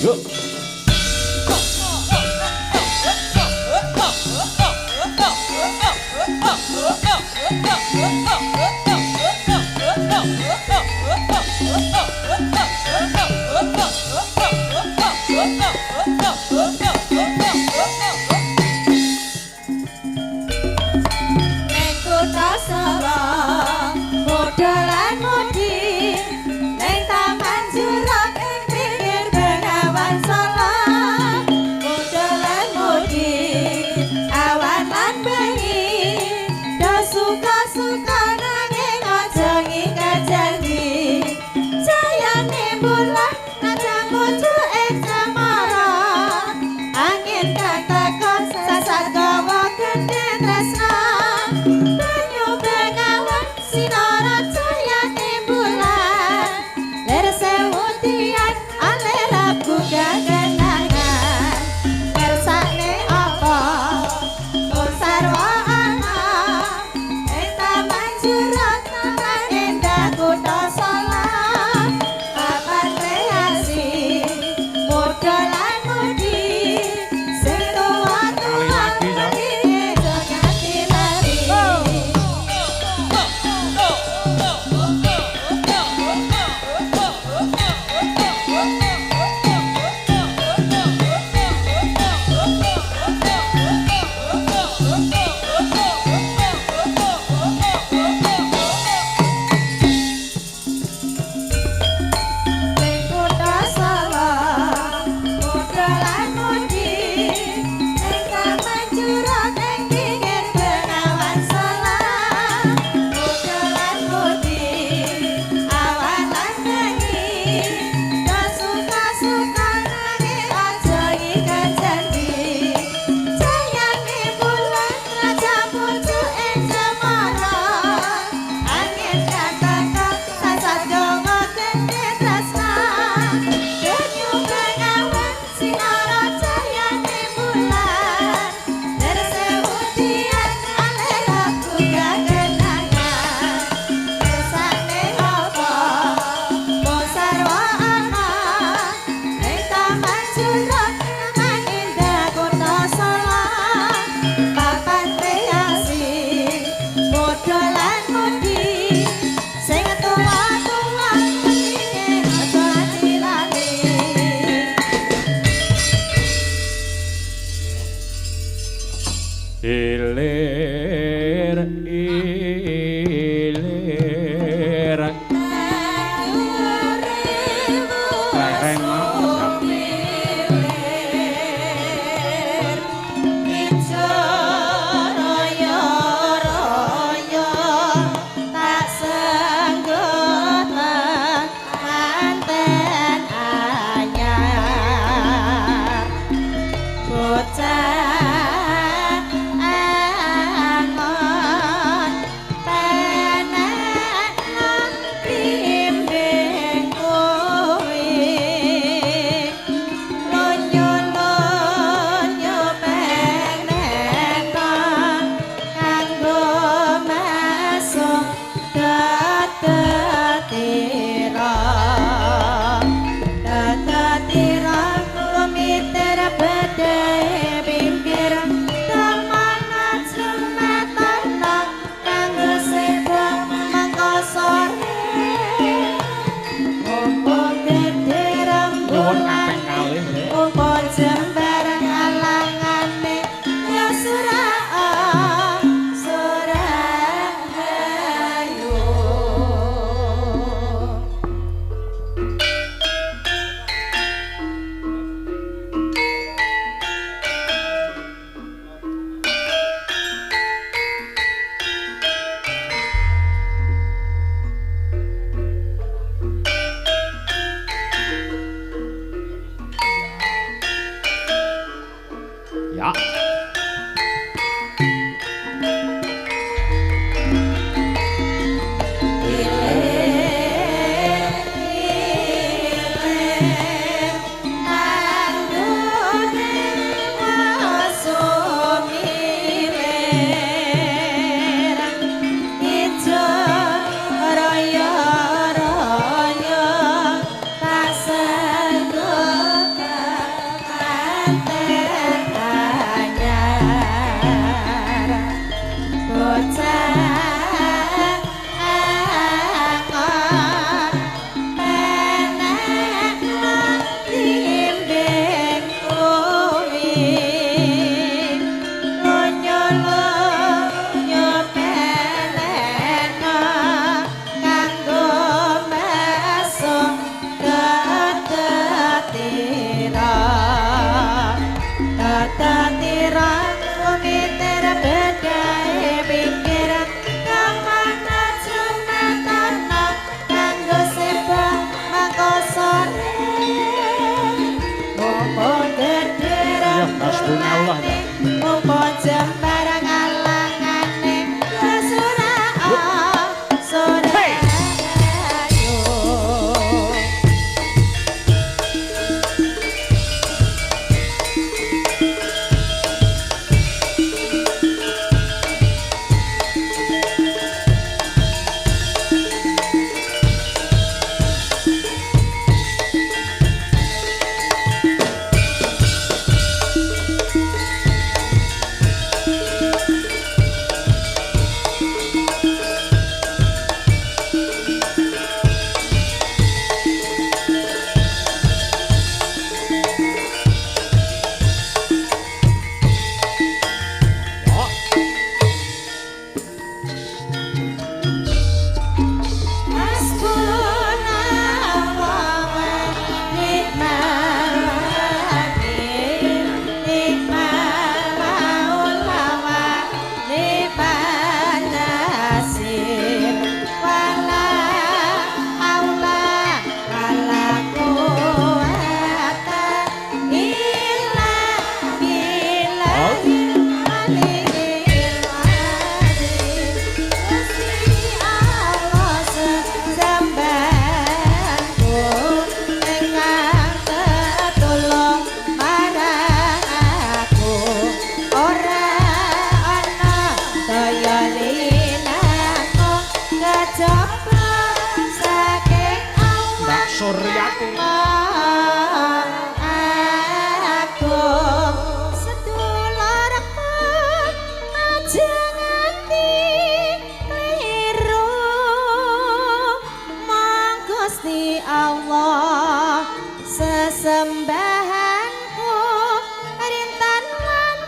Yuk. Neng kutha Sorong modolan mudi neng taman jurang ing pinggir Bengawan Solo pun Ya hasbunallah. mumpun sembarang alangane surah surah Suryati aku sedulurku aja nganti kliru mong Gusti Allah sesembahanku rintan lan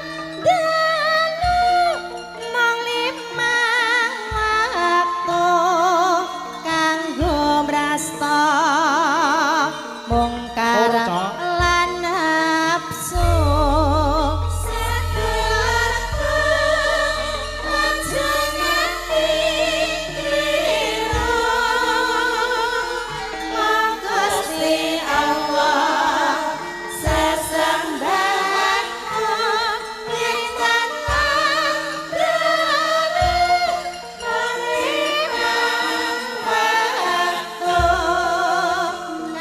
dalu mong limang waktu kanggo mrasta mungkar lan nafsu sedulurku aja nganti kliru mong Gusti Allah sesembahanku rintan lan dalu mong limang waktu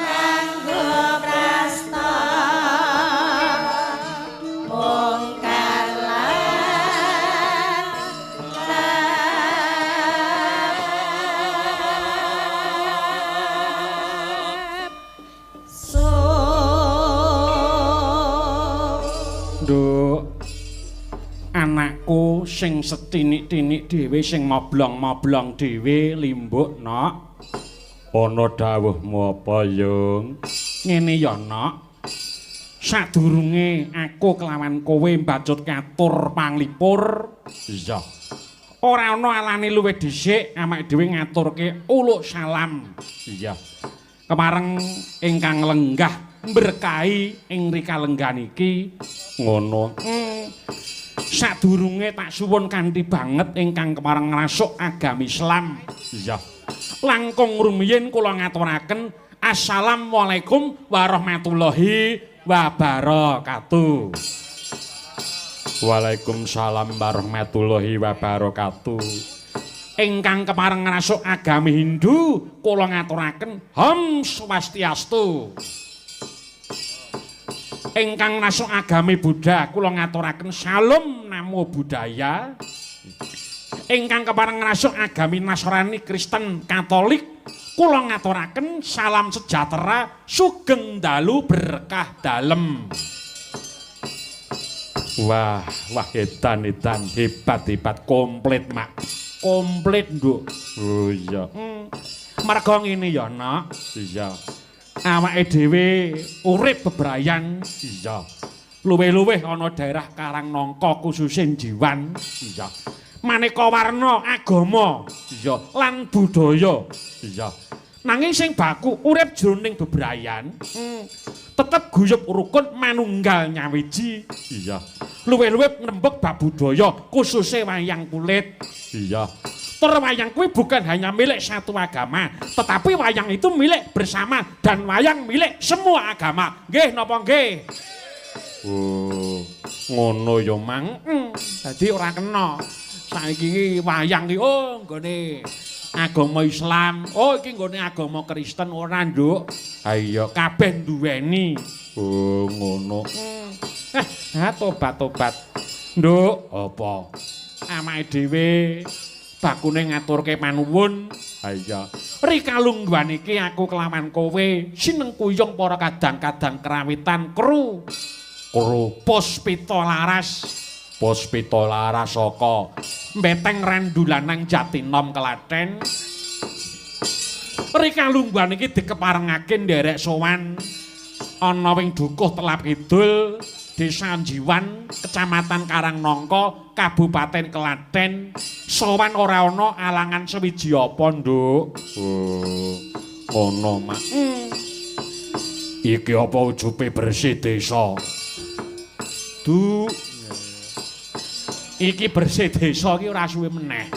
kanggo prasta mungkar lan nafsu. Nduk anakku sing setinik-tinik dhewe sing moblong-moblong dhewe limbuk nok ana dawuhmu apa yung ngene ya nok sadurunge aku kelawan kowe mbacut katur panglipur iya ora ana alane luwih dhisik awake dhewe ngaturke uluk salam iya kemareng ingkang lenggah berkahi ing rikalenggan iki ngono sadurunge tak suwun kanthi banget ingkang kemareng ngrasuk agami Islam iya langkung rumiyin kula ngaturaken assalamualaikum warahmatullahi wabarakatuh. Waalaikumsalam warahmatullahi wabarakatuh. Ingkang kepareng ngrasuk agami Hindu kula ngaturaken Om Swastiastu. Ingkang ngrasuk agami Buddha kula ngaturaken Salam Namo Buddhaya. Ingkang kepareng ngrasuk agami Nasrani, Kristen, Katolik kula ngaturaken salam sejahtera, sugeng dalu berkah dalem. Wah, edan hebat komplit mak. Komplit, Nduk. Oh iya. Merga ngene ya, Nak. Iya. Awake dhewe urip bebrayan. Iya. Luwih-luwih ana daerah Karangnangka khususe Jiwan. Iya. Maneka warna agama. Iya, lan budaya. Iya. Nanging sing baku urip jroning bebrayan, tetep guyub rukun manunggal nyawiji. Iya. Luwih-luwih ngrembug bab budaya, khususe wayang kulit. Iya. Tur wayang kuwi bukan hanya milik satu agama, tetapi wayang itu milik bersama dan wayang milik semua agama. Nggih napa nggih? Oh, ngono ya, Mang. Dadi ora kena. Saiki iki wayang iki nggone agama Islam. Oh, iki nggone agama Kristen ora, Nduk. Ha iya, kabeh duweni. Oh, ngono. Tobat-tobat. Nduk, apa? Amake dhewe bakune ngaturke panuwun. Ha iya. Rikalungguhan iki aku kelawan kowe sineng kuyung para kadang-kadang kerawitan kru Puspita Laras. Puspita Laras saka Mbeteng Randulanang Jatinom Klaten. Rikalungguhan iki dikeparengake nderek sowan ana wing dukuh Telap Kidul, Desa Jiwan, Kecamatan Karangnangka, Kabupaten Klaten. Sowan ora ana alangan sewiji apa, Nduk? Oh, ngono, Mak. Iki apa ujube bersih desa? Iki bersih desa iki ora suwe meneh.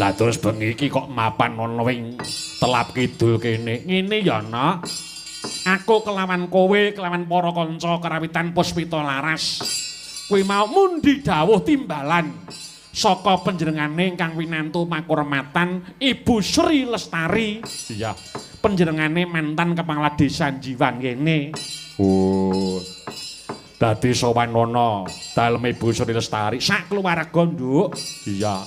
Lah terus bengi iki kok mapan ana wing Telap Kidul kene. Ngene ya, Nak. Aku kelawan kowe, kelawan para kanca kerawitan Puspita Laras. Kuwi mau mundi dawuh timbalan saka panjenengane ingkang winantu makurmatan Ibu Sri Lestari. Iya, panjenengane mantan kepala desa Jiwan kene. Oh. Dadi sowan ana dalem Ibu Sri Lestari sak keluarga, Nduk. Iya.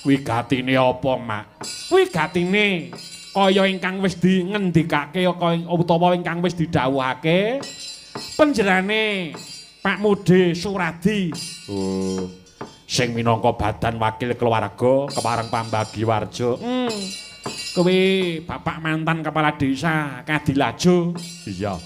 Kuwi gatine apa, Mak? Kuwi gatine kaya ingkang wis dingendikake utawa ingkang wis didhawuhake panjenengane Pak Mude Suradi. Oh. Sing minangka badan wakil keluarga kepareng pambagi warja. Kuwi Bapak mantan kepala desa Kadilajo. Iya.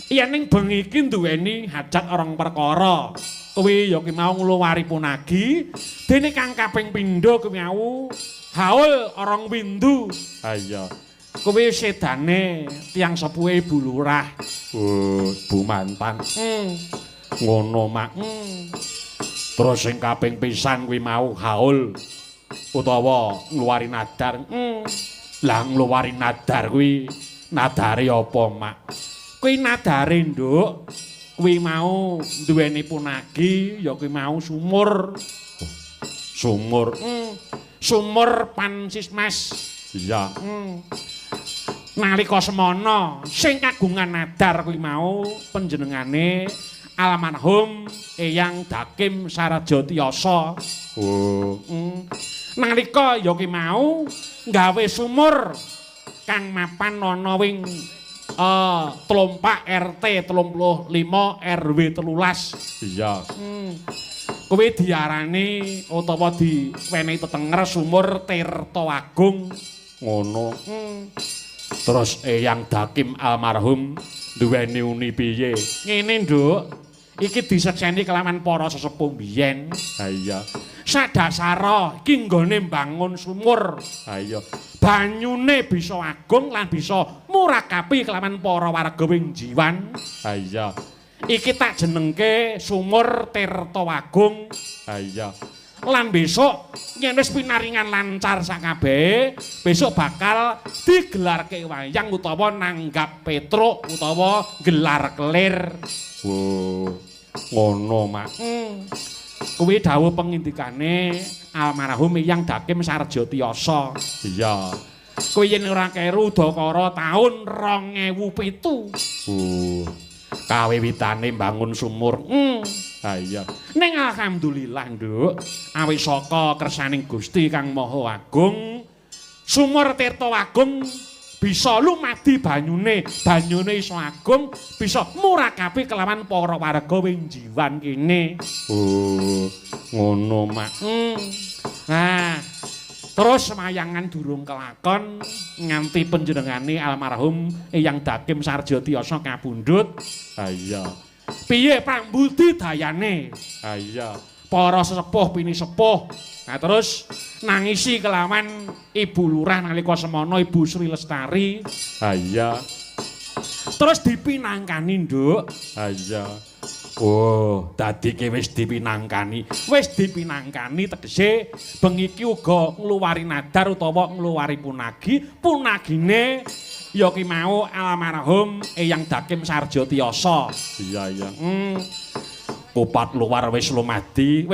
Yen ning bengi iki duweni hajat orang perkara. Kuwi ya ki mau ngluwari punagi dene kang kaping pindho kuwi mau haul orang windu. Ha iya. Kuwi sedane tiyang sepuhe Ibu Lurah. Oh, Bu mantan. Ngono, Mak. Terus sing kaping pisan kuwi mau haul utawa ngluwari nadar. Lah ngluwari nadar kuwi nadare apa, Mak? Kuwi nadare, Nduk. Kuwi mau duweni punagi ya kuwi mau sumur. Sumur. Sumur Pansismas. Iya. Nalika semana sing kagungan nadar kuwi mau panjenengane almarhum Eyang Dakim Sarajatiyasa. Oh. Nalika ya ki mau gawe sumur kang mapan ana wing Tlompak RT 35 RW 13. Iya. Kuwi diarani utawa diwenehi tetenger sumur Tirta Agung. Ngono. Terus Eyang Dakim almarhum duweni uni piye? Ngene, Nduk. Iki disekseni kelawan para sesepuh biyen. Ha iya. Sadasara iki nggone mbangun sumur. Ha iya. Banyune bisa agung lan bisa murakapi kelawan para warga wing Jiwan. Ha iya. Iki tak jenengke Sumur Tirta Agung. Ha iya. Lan besok yen wis pinaringan lancar sakabehe, besok bakal digelarke wayang utawa nanggap petruk utawa gelar kelir. Oh, ngono, Mak. Kuwi dawuh pengindikane almarhum Eyang Dakim Sarjatiyasa. Iya. Kuwi yen ora keru Udakara taun 2007. Oh. Kawiwitane mbangun sumur. Ha iya. Ning alhamdulillah, Nduk, awit saka kersaning Gusti Kang Maha Agung, Sumur Tirta Agung bisa lumadi banyune iso agung, bisa murakapi kelawan para warga wing Jiwan kene. Oh, ngono, Mak. Nah, terus semayangan durung kelakon nganti panjenengane almarhum Eyang Dakim Sarjatiyasa kapundhut. Ha iya. Piye pambudidayane? Ha iya. Para sesepuh pini sepuh. Nah terus nangisi kelawan Ibu Lurah nalika semana Ibu Sri Lestari. Ha iya. Terus dipinangkani, Nduk. Ha iya. Oh, dadi ki wis dipinangkani. Wis dipinangkani tegese bengi iki uga ngluwari nadar utawa ngluwari punagi. Punagine ya ki mau almarhum Eyang Dakim Sarjo Tiyasa. Iya. Kupat luar wis lumadi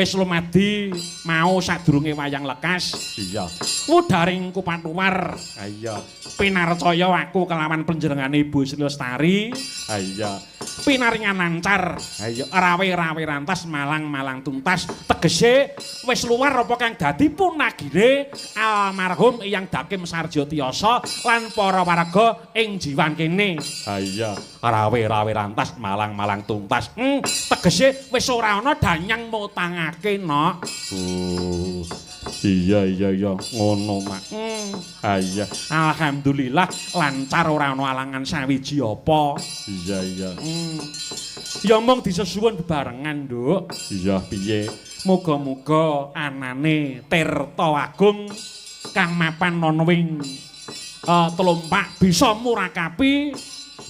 mau sadurunge wayang lekas. Iya. Wudaring kupat luar. Iya. Pinarcaya aku kelawan panjenengane Ibu Sri Lestari. Iya. Pinaringan lancar. Ayo rawe-rawe rantas malang-malang tuntas. Tegese wis luar apa kang dadi punagine almarhum Eyang Dakim Sarjo Tiyasa lan para warga ing jiwan kene. Iya. Rawe-rawe rantas malang-malang tuntas. Tegese wis ora ana danyang mutangake, Nok. Iya ngono mak. Iya. Alhamdulillah lancar ora ana alangan sawiji apa. Iya. Ya mung disesuwun bebarengan, Nduk. Iya piye? Muga-muga anane Tirta Agung kang mapan ana wing telompak bisa murakapi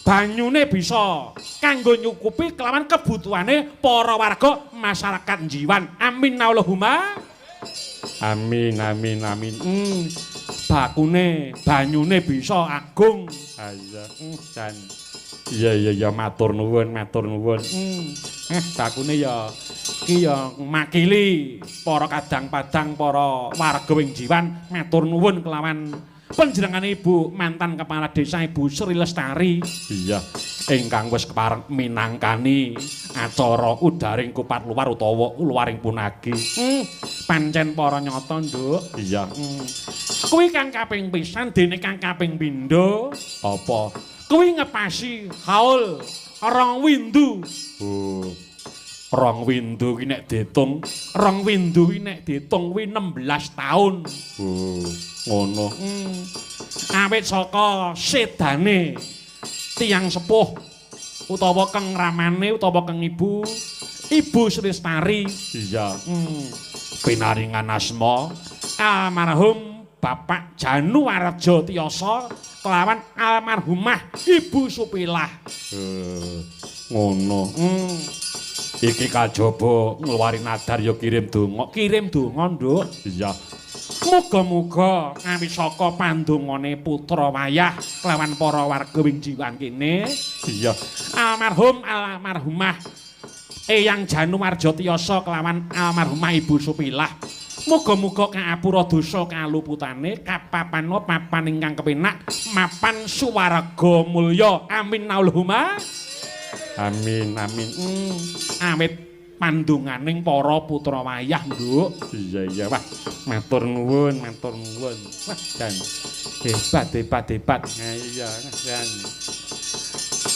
banyune bisa kanggo nyukupi kelawan kebutuhane para warga masyarakat Jiwan. Amin Allahumma. Amin. Bakune banyune bisa agung. Dan iya matur nuwun. Bakune ya ki ya makili para kadang-padang para warga wing Jiwan matur nuwun kelawan panjenengane Ibu mantan kepala desa Ibu Sri Lestari. Iya, ingkang wis kepareng minangkani acara udaring kupat luar utawa luaring punagi. Pancen para nyata, Nduk. Iya. Kuwi kang kaping pisan dene kang kaping pindho apa? Kuwi ngepasi haul rong windu. Rong windu ki nek diitung, kuwi 16 taun. Ngono. Awit saka sedane tiyang sepuh utawa keng ramane utawa keng Ibu Sri Lestari. Iya. Pinaringan asma almarhum Bapak Januwarja Tiyasa kelawan almarhumah Ibu Supilah. Ngono. Iki kajaba ngluwari nadar ya kirim donga, Nduk. Iya. Muga-muga awit saka pandongane putra wayah kelawan para warga wing Jiwan kene. Iya. Almarhumah Eyang Januwarja Tiyasa kelawan almarhumah Ibu Supilah. Muga-muga kaapura dosa kaluputane kapapan papan ingkang kepenak mapan suwarga mulya. Amin Allahumma. Amin. Awit pandunganing para putra wayah, Nduk. Iya. Wah, matur nuwun. Wah, dan hebat. Iya, dan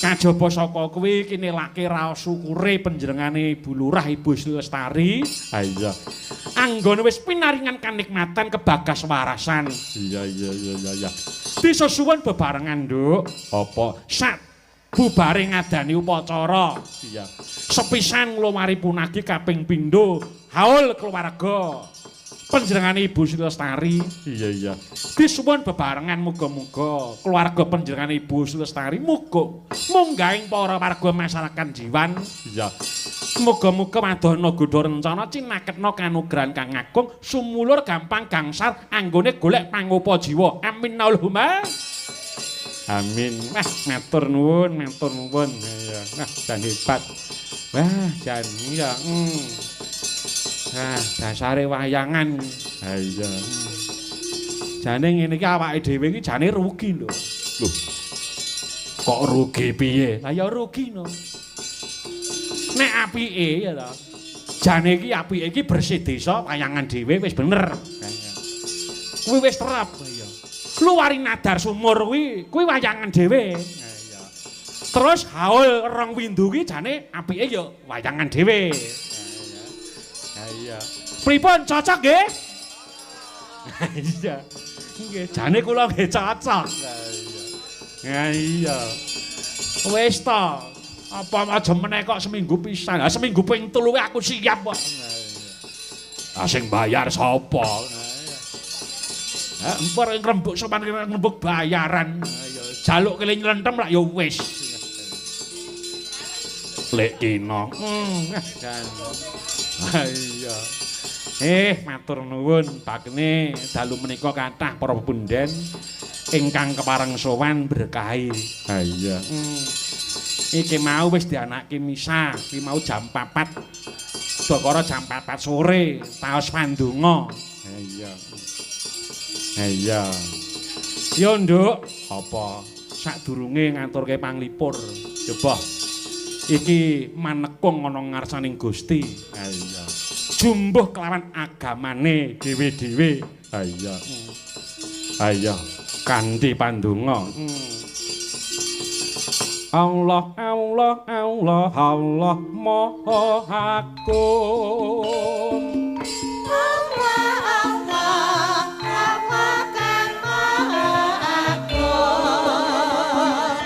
kajaba saka kuwi kinelake raos syukure panjenengane Ibu Lurah Ibu Sri Lestari. Iya. Anggone wis pinaringan kanikmatan kebagas warasan. Iya. Disesuwun bebarengan, Nduk. Apa? Bubare ngadani upacara. Iya. Sepisan ngluwari punagi kaping pindho haul keluarga panjenengane Ibu Sri Lestari. Iya. Disuwun bebarengan muga-muga keluarga panjenengane Ibu Sri Lestari muga munggahing para warga masyarakat Jiwan. Iya. Muga-muga madana godha rencana cinaketna kanugrahan kang agung sumulur gampang gangsar anggone golek pangupa jiwa. Amin Allahumma. Amin. Wah, matur nuwun. Iya. Nah, jan hebat. Wah, jan iya. Nah, dasare wayangan. Ha iya. Jane ngene iki awake dhewe iki jane rugi lho. Loh. Kok rugi piye? Lah ya rugi no. Nek apike ya to. Jane iki apike iki bersih desa wayangan dhewe wis bener. Kuwi wis terap ya. Luwari nadar sumur kuwi wayangan dhewe. Iya. Terus haul rong windu ki jane apike ya wayangan dhewe. Iya. Pripun cocok nggih? Iya. Nggih, jane kula nggih cocok. Iya. Wis to. Apa aja meneh kok seminggu pisan. Lah seminggu ping 3 aku siap kok. Lah sing bayar sapa? Empor ngrembug sopan ngrembug bayaran. Jaluk kele nylentem lak ya wis. Lek kina. Iya. Matur nuwun bakne dalu menika kathah para punden. ingkang kepareng sowan berkahi. Ha iya. Iki mau wis dianake misa, iki mau jam 4. Dokara jam 4 sore, taos pandonga. Ha iya. Ha iya. Yo, Nduk, apa sadurunge ngaturke panglipur. Coba iki manekung ana ngarsaning Gusti. Ha iya. Jumbuh kelawan agamane dhewe-dhewe. Ha iya. Ha iya, kanthi pandonga. Allah Allah Allah Allah Maha Agung. Allah Allah Allah kang Maha Agung.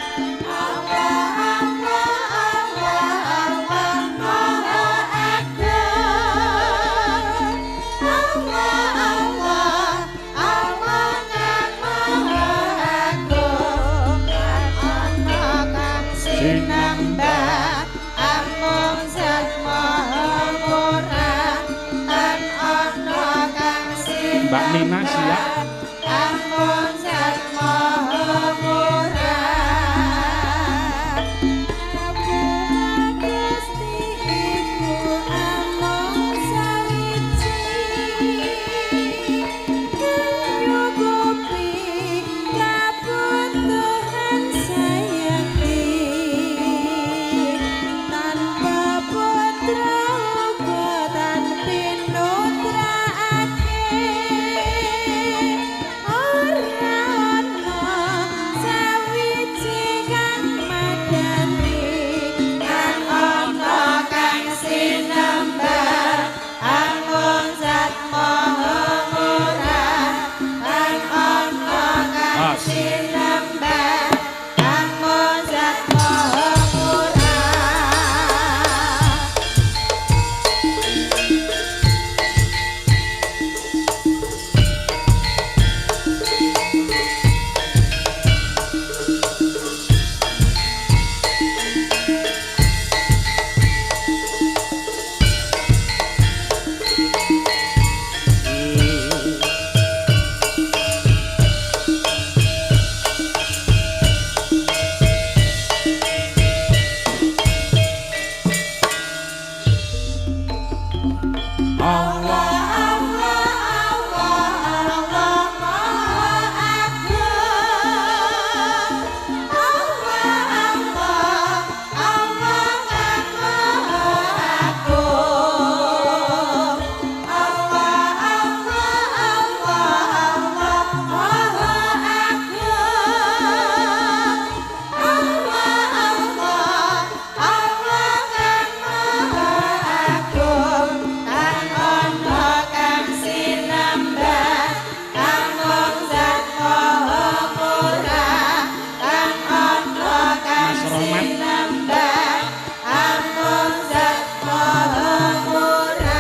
Allah Allah Allah Allah Maha Agung. Allah Allah Allah kang Maha Agung. Ana kang sinembah amung Zat Maha Murah. Lan ana kang sinembah Mbak Nina siap. amung Zat Maha Murah. Gusti iku amung sawiji nyukupi kabutuhan sayangi. Tanpa putra uga tan pinutrake. Ora ana sawiji kang madani. Lan ana kang sinembah amung Zat Maha Murah. Lan ana kang sinembah amung Zat Maha Murah. Allah Allah Allah Allah Maha Agung. Allah Allah Allah kang Maha Agung. Allah Allah Allah Allah Maha Agung. Allah Allah Allah kang Maha Agung. Lan ana kang sinembah amung Zat Maha Murah. Lan ana kang Mas Rohmat. sinembah amung Zat Maha Murah.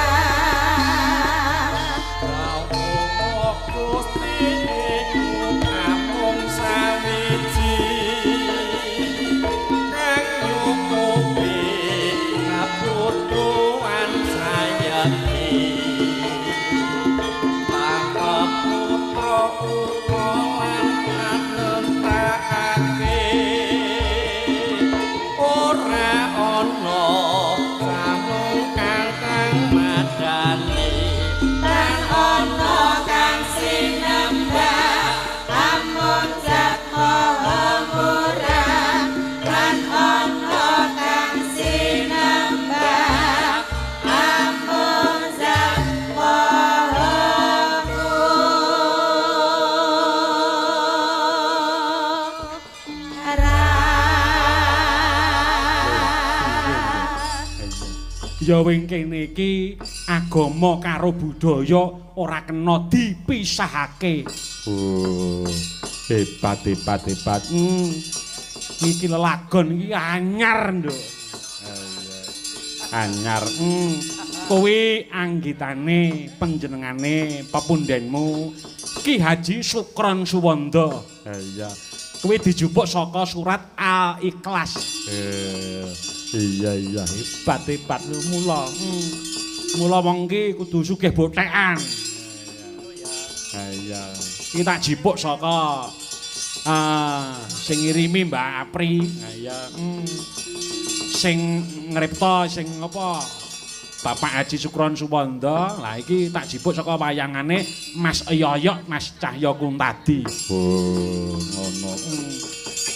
Gusti iku amung sawiji kang nyukupi kabutuhan sayangi. Tanpa putra uga lan kanetrake. Ora ana samungkang kang madani. Lan ana kang sinembah amung Zat Maha Murah. Lan ana kang sinembah amung Zat Maha Murah. Ya wing kene iki agama karo budaya ora kena dipisahake. Oh, hebat hebat hebat. Iki lelagon iki anyar, Nduk. Anyar. Kuwi anggitane panjenengane pepundhenmu Ki Haji Sukron Suwanda. Ha iya. Kuwi dijupuk saka surat Al-Ikhlas. Iya iya hebat hebat lho mula. Mula wong ki kudu sugih bothekan. Ha iya. Iki tak jipuk saka Sing ngirimi Mbak Apri. Nah iya. Sing ngripta sing apa? Bapak Haji Sukron Suwanda. Lah iki tak jipuk saka wayangane Mas Yoyok, Mas Cahya Kuntadi. Oh, ngono.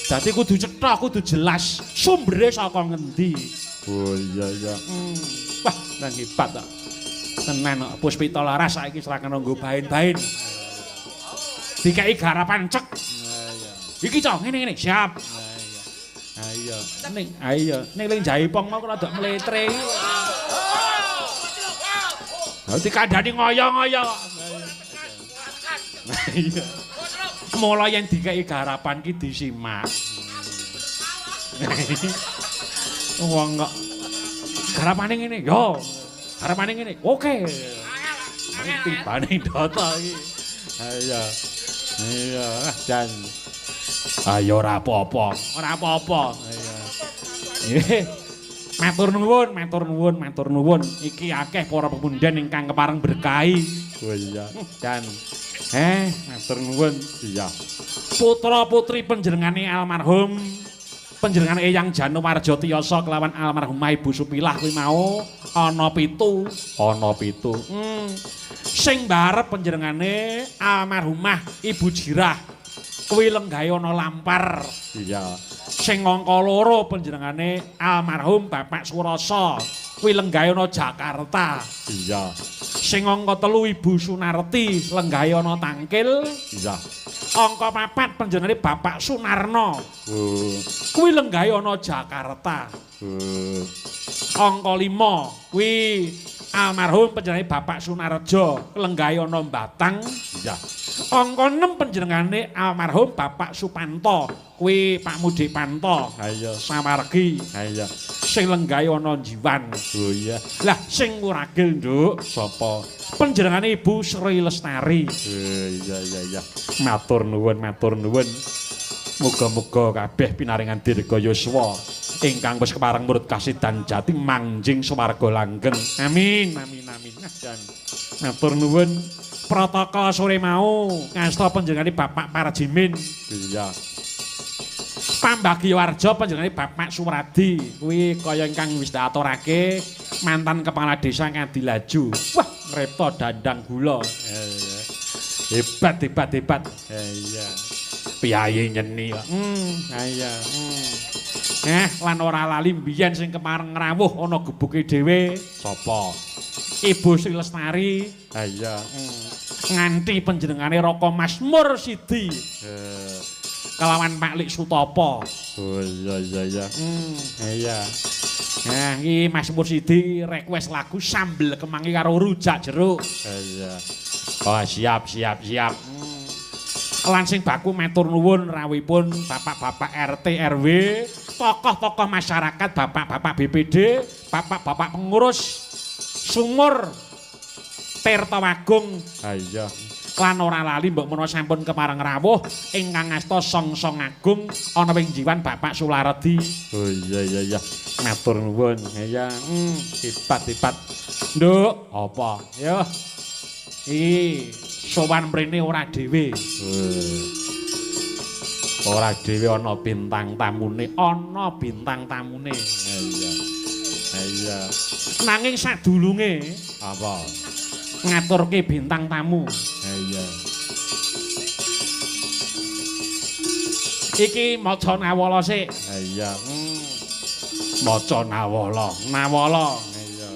Dadi kudu cetha, kudu jelas sumbere saka ngendi. Oh iya iya. Wah, nang hebat ta. Tenan kok Puspita Laras saiki serangkan nggo bain-bain. Dikai garapan cek. Iki cok ngene-ngene, siap. Ayo. Ning ning jaipong mau rada mletre. Dikandani ngoyo-ngoyo. Iya. Mula yen dikai garapan ki disimak. Wong kok garapane ngene, yo. Garapane ngene. Oke. Tibane ndata iki. Ayo. Iya, jan. Ayo ora apa-apa. Ora apa-apa. Iya. Matur nuwun. Iki akeh para pemundhen ingkang kepareng berkahi. Oh iya. Dan matur nuwun. Iya. Putra-putri panjenengane almarhum panjenengane Eyang Januwarja Tiyasa kelawan almarhumah Ibu Supilah kuwi mau ana 7. Ana 7. Sing barep panjenengane almarhumah Ibu Jirah kuwi lenggahe ana Lampar. Iya. Sing angka 2 panjenengane almarhum Bapak Surasa kuwi lenggahe ana Jakarta. Iya. Sing angka 3 Ibu Sunarti lenggahe ana Tangkil. Iya. Angka 4 panjenengane Bapak Sunarno. Oh. Kuwi lenggahe ana Jakarta. Oh. Angka 5 kuwi almarhum panjenengane Bapak Sunarjo lenggahe ana Batang. Iya. Angka 6 panjenengane almarhum Bapak Supanto kuwi Pak Mudik Panto. Ayo. Samargi. Ayo. Sing lenggahe ana Jiwan. Oh iya. Lah sing nguragil nduk Sapa? panjenengane Ibu Sri Lestari. Iya. Matur nuwun. Muga-muga kabeh pinaringan dirga yuswa ingkang wis kepareng murut kasidan jati mangjing swarga langgeng. Amin. Dan matur nuwun protokol sore mau ngasta panjenengane Bapak Parjimin. Iya. Pambagi warja panjenengane Bapak Suwardi. Kuwi kaya ingkang wis diaturake mantan kepala desa Kadilaju. Wah, ngripta dandang gula. Hebat. Iya. Piyayi nyeni kok. Iya. Lan ora lali mbiyen sing kemareng ngrawuh ana gebuke dhewe. Sapa? Ibu Sri Lestari. Iya. Nganti panjenengane Raka Masmur Sidi. Kelawan Pak Lik Sutopo. Oh iya. Iya. Nah, iki Masmur Sidi request lagu sambel kemangi karo rujak jeruk. Iya. Oh, siap. Lan sing baku matur nuwun rawuhipun bapak-bapak RT RW, tokoh-tokoh masyarakat, bapak-bapak BPD, bapak-bapak pengurus sumur Tirtawagung. Iya. Lan ora lali mbok menawa sampun kepareng rawuh ingkang ngasta Songsong Agung ana wing jiwan Bapak Sularedi. Oh iya. Matur nuwun. Ya, hebat. Nduk, apa? Yo. Iki sowan mrene ora dhewe. Ora dhewe ana bintang tamune. Iya. Nanging sadulunge Apa? ngaturke bintang tamu. Iya. Iki maca nawala sik. Iya. Maca nawala. Iya.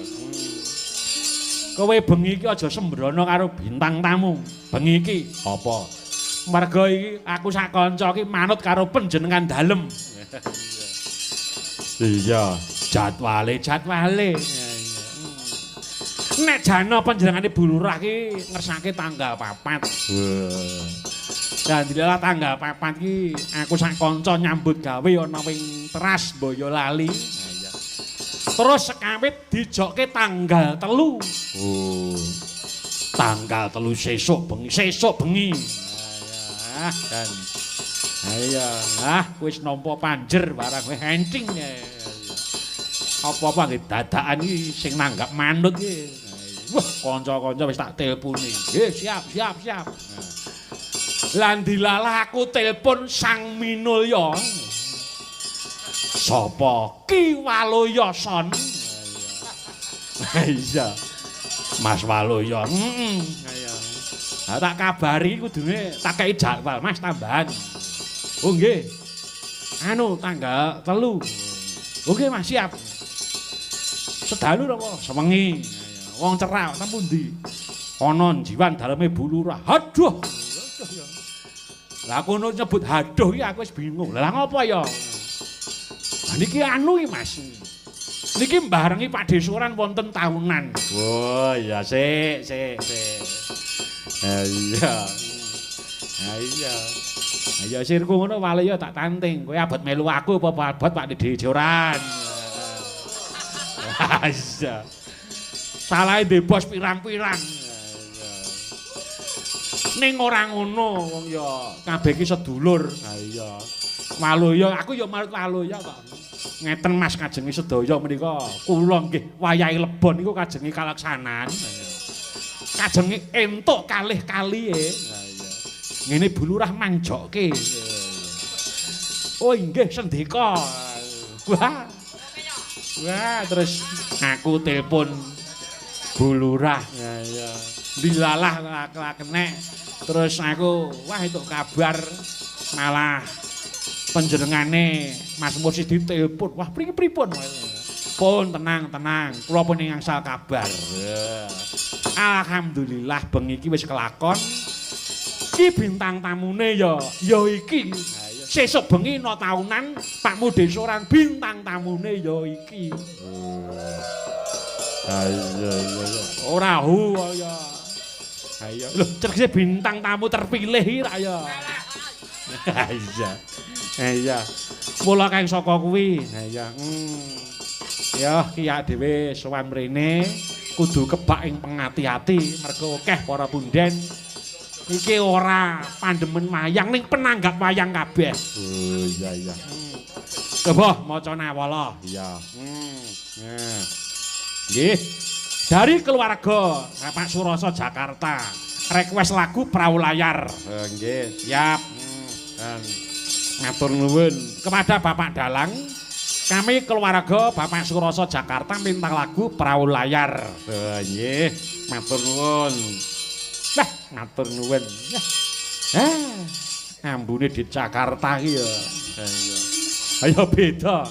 Kowe bengi iki aja sembrono karo bintang tamu. Bengi iki Apa? merga iki aku sak kanca iki manut karo panjenengan dalem. Iya. Jadwale. Nek jana panjenengane Bu Lurah ki ngersake tanggal 4. Wah. Dan dilalah tanggal 4 ki aku sak kanca nyambut gawe ana wing Teras Boyolali. Iya. Terus sekawit dijokke tanggal 3. Oh. Tanggal 3 sesuk bengi. Dan wis nampa panjer barang wis enting. Apa-apa nggih dadakan iki sing nanggap manut iki. Wah, kanca-kanca wis tak telponi. Nggih, siap. Lan dilalah aku telepon Sang Minulya. Sapa? Ki Waloyasan. Iya. Mas Waloya. Iya. Nah, tak kabari kudune tak kei jadwal Mas tambahan. Oh nggih. Anu tanggal 3. Oke Mas siap. Sedalu apa? Sewengi. Wong cerak ta pundi? Ana jiwan daleme bulurah. Haduh. Lah kono nyebut haduh iki aku wis bingung. Lah ngopo ya? Lah niki anu iki Mas. Niki mbarengi Pak Desoran wonten taunan. Oh iya sik. Iya. Iya. Ya sirku ngono wale ya tak tanting. Kowe abot melu aku apa abot Pak Desoran. Iya. Salah ndek bos pirang-pirang. Ning ora ngono wong ya kabeh iki sedulur. Ha iya. Waloya aku ya marut Waloya kok. Ngeten Mas kajengi sedaya menika kula nggih wayahe lebon niku kajengi kalaksanan. Kajengi entuk kalih-kalihe. Ha iya. Ngene bulurah manjokke. Oh nggih sendika. Wah. Wah terus aku telepon bulurah. Ha iya. Dilalah kenek. Terus aku wah itu kabar malah panjenengane Mas Mursid ditelepon. Wah pripun? Pun tenang. Kula pun ngangsal kabar. Alhamdulillah bengi iki wis kelakon. Iki bintang tamune ya iki. Sesuk bengi no taunan Pak Mudesoran bintang tamune ya iki. Iya. Ora hu ya. Ayo, lho cerkse bintang tamu terpilih iki ra ya. Iya. Mula kang saka kuwi. Iya. Ya kiyak dhewe sowan mrene kudu kebak ing pengati-ati mergo akeh para punden iki ora pandemen wayang ning penanggap wayang kabeh. Oh iya. Coba maca nawala. Iya. Nggih. Dari keluarga Bapak Suroso Jakarta. Request lagu Perahu Layar. Nggih. Siap. Dan matur nuwun kepada Bapak Dalang. Kami keluarga Bapak Suroso Jakarta minta lagu Perahu Layar. Nggih. Matur nuwun. Nah, matur nuwun. Ambune di Jakarta iki ya. Ayo beda.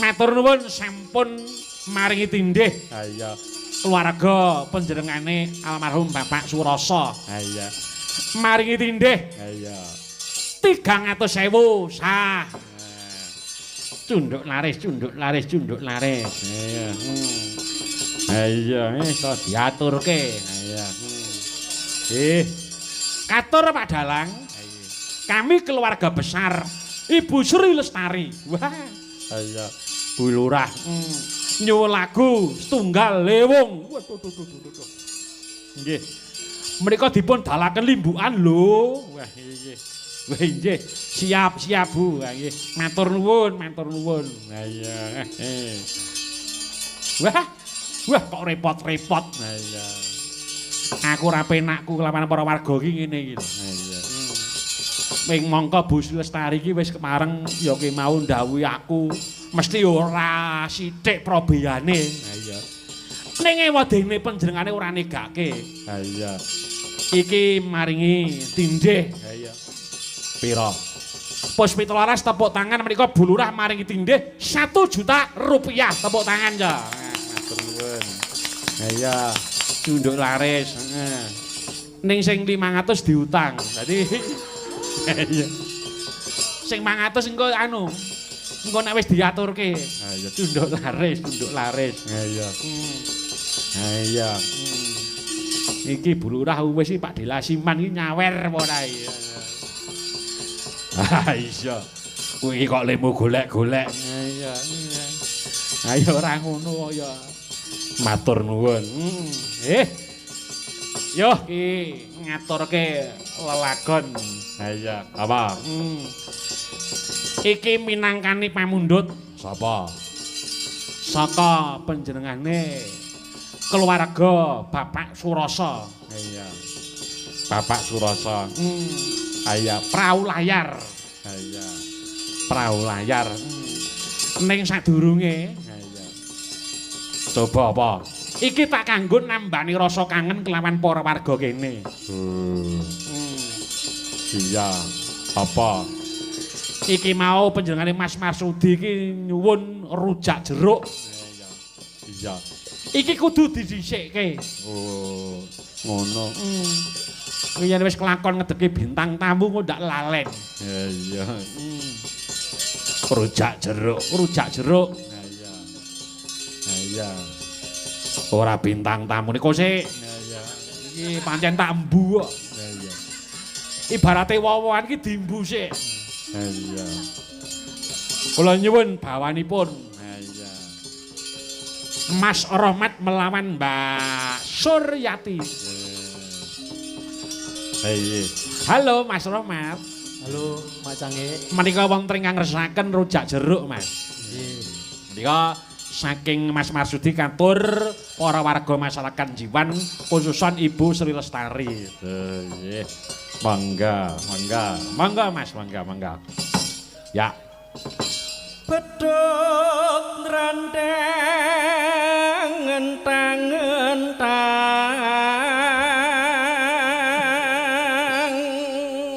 Matur nuwun sampun maringi tindih. Iya. Keluarga panjenengane almarhum Bapak Suroso. Iya. Maringi tindih. Iya. 300.000 sah. Cunduk laris. Iya. Iya, iso diaturke. Iya. Katur Pak Dalang. Kami keluarga besar Ibu Sri Lestari. Wah. Iya. Bu Lurah. Nyuwun lagu setunggal lewung. Waduh. Nggih. Menika dipun dalaken limbukan lho. Wah nggih. Siap Bu. Nggih. Matur nuwun. Iya. Wah kok repot-repot. Iya. Aku ora penakku kelawan para warga iki ngene iki lho. Iya. Ping mongko Bu Sri Lestari iki wis kemareng ya kemau ndhawuhi aku mesti ora sithik probeyane. Iya. Ning ewadene panjenengane ora negake. Iya. Iki maringi tindih. Iya. Pira? Pos 17 tepuk tangan menika Bu Lurah maringi tindih 1 juta rupiah tepuk tangan ya. Matur nuwun. Iya. Cunduk laris. Ning sing 500 diutang. Dadi iya. Sing 500 engko anu. Engko nek wis diaturke. Iya. Cunduk laris. Iya. Iya. Iki Bu Lurah wis iki Pak Delasiman iki nyawer apa ora iki. Iya. Kuwi kok lemu golek-golek. Iya. Ayo ora ngono ya. Matur nuwun. Yo iki ngaturke lelagon. Iya. Apa? Iki minangkani pamundhut sapa? Saka panjenengane keluarga Bapak Suroso. Iya. Bapak Suroso. Aya prau layar. Aya. Prau layar. Ning sadurunge. Aya. Coba apa? Iki tak kanggo nambani rasa kangen kelawan para warga kene. Iya. Apa? Iki mau panjenengane Mas Marsudi iki nyuwun rujak jeruk. Iya. Iya. Iki kudu didhisikke. Oh, ngono. Yen wis kelakon ngedeki bintang tamu kok ndak lalen. Iya. Rujak jeruk, rujak jeruk. Iya. Iya. Ora bintang tamu niku sik. Iya. Iki pancen tak embu kok. Iya. Ibarate wowohan iki diembu sik. Iya. Kula nyuwun bawanipun Iya. Mas Rohmat melawan Mbak Suryati. Iya. Halo Mas Rohmat. Halo, Mak Cange. Menika wonten ingkang ngresakaken rujak jeruk, Mas. Nggih. Menika saking Mas Marsudi katur para warga masyarakat Jiwan khususan Ibu Sri Lestari. Iya. Mangga, mangga. Mangga Mas, mangga, mangga. Ya. Bedhog nrandeng ngentang-ngentang.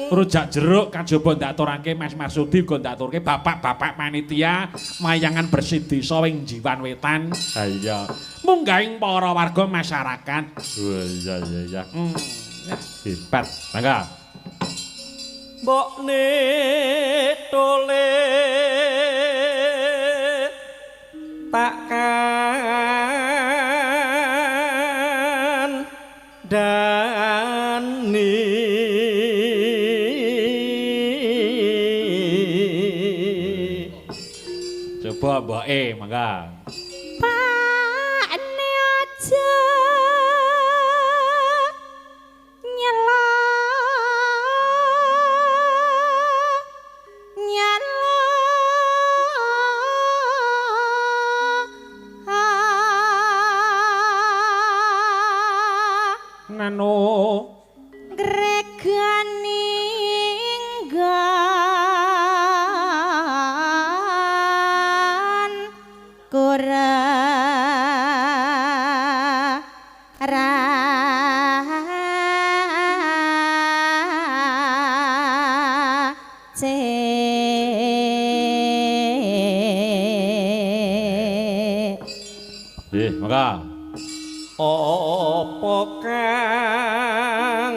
Rujak jeruk kajaba ndaturake Mas Marsudi uga ndaturke bapak-bapak panitia mayangan bersih desa ing Jiwan Wetan. Iya. Munggahing para warga masyarakat. Oh, iya, iya, iya. Hebat. Mangga. Mbokne tole takkan dani. Coba mboke, mangga. Pakne aja nyela nyela Nano greganinggan kura Nggih, mangga. Apa kang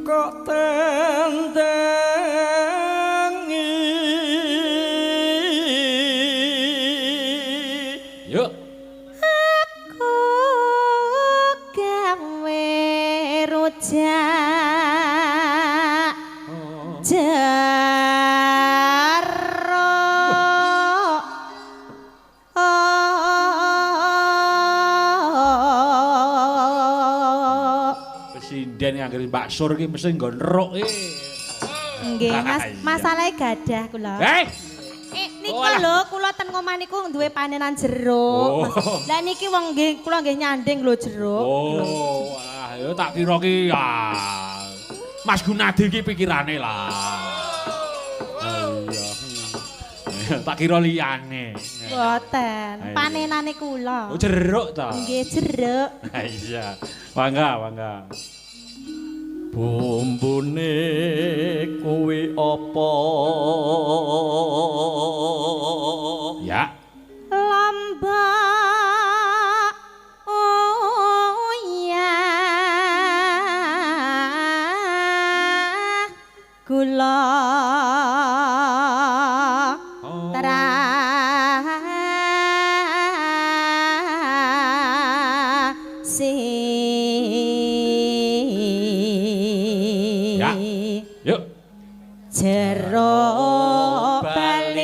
kok tendangi. Yuk. aku gawe rujak jeruk Presiden anggere Mbak Sur iki mesti nggo neruk iki. nggih Mas masalahe gadah kula niku lho kula ten omah niku duwe panenan jeruk lah niki wong nggih kula nggih nyanding lho jeruk Oh, wah, ya tak kira ki Mas Gunadi iki pikirane lah. Iya. Tak kira liyane. Boten, panenane kula. Oh, jeruk ta? Nggih jeruk. Iya. Bangga, bangga. Bumbune kuwi apa? Ya. Lombok oh ya kula Ya. Yuk. jeruk bali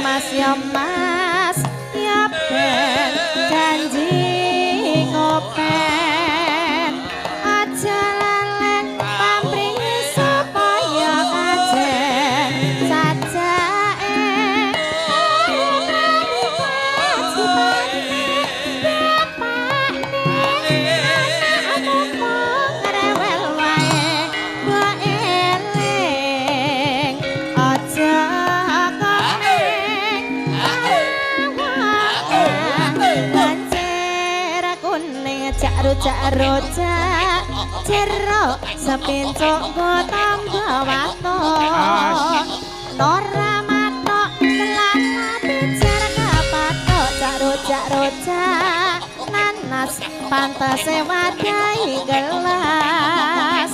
Mas ya mas ya ben janji ngopen aja lalek pamrih supaya kajen sajake rojak jeruk sepincuk go tambah watok nora matok kelana bicara kapatok cak rojak nanas pantase wadai gelas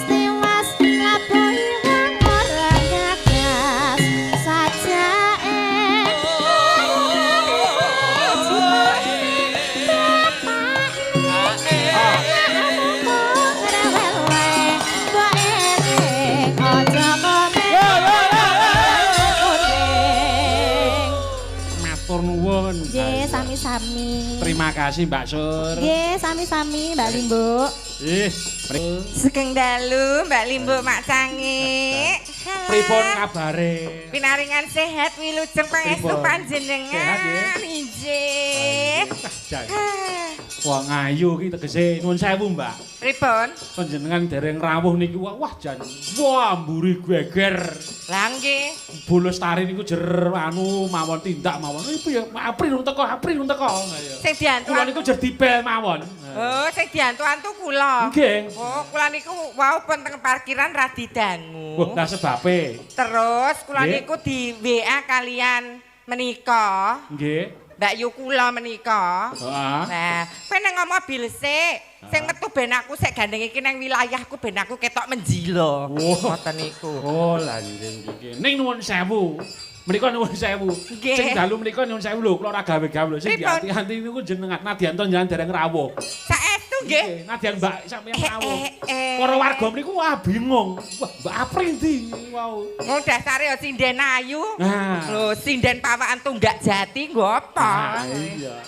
tiwas labu iwang orang gagas saja Nggih, sami-sami. Terima kasih Mbak Sur. Nggih, sami-sami Mbak Limbo. Sugeng dalu Mbak Limbo Mak Cangi. Pripun kabare? Pinaringan sehat wilujeng pangestu panjenengan. Injih. Wah ngayu ki tegese nuwun sewu Mbak. Pripun? Panjenengan dereng rawuh niki wah jan wah mburi geger. Lah nggih. Bulus tari niku jer anu mawon tindak mawon. Iku ya April teko. Sing diantu. Kula niku jer dibel mawon. Oh, sing diantu-antu kula. Nggih. Oh, kula niku wau pun teng parkiran radi dangu. Wah, lah sebabe. Terus kula niku di WA kalian menika. Nggih. Mbak Yu kula menika. Heeh. Nah, kowe nang mobil sik. Sing metu ben aku sik gandeng iki nang wilayahku ben aku ketok menjilo. Ngoten niku. Oh, lah nggih. Ning nuwun sewu. Menika nuwun sewu. Sing dalu menika nuwun sewu lho, kula ora gawe-gawe lho. Sing ati-ati niku jenengan nadyan to njenengan dereng rawuh. Saestu nggih. Nadyan Mbak sampeyan rawuh. Para warga mriku wah bingung. Wah, Mbak April ndi wau. Oh, dasare ya sinden ayu. Nah. Lho, sinden pawakan tunggak jati nggo apa? Iya.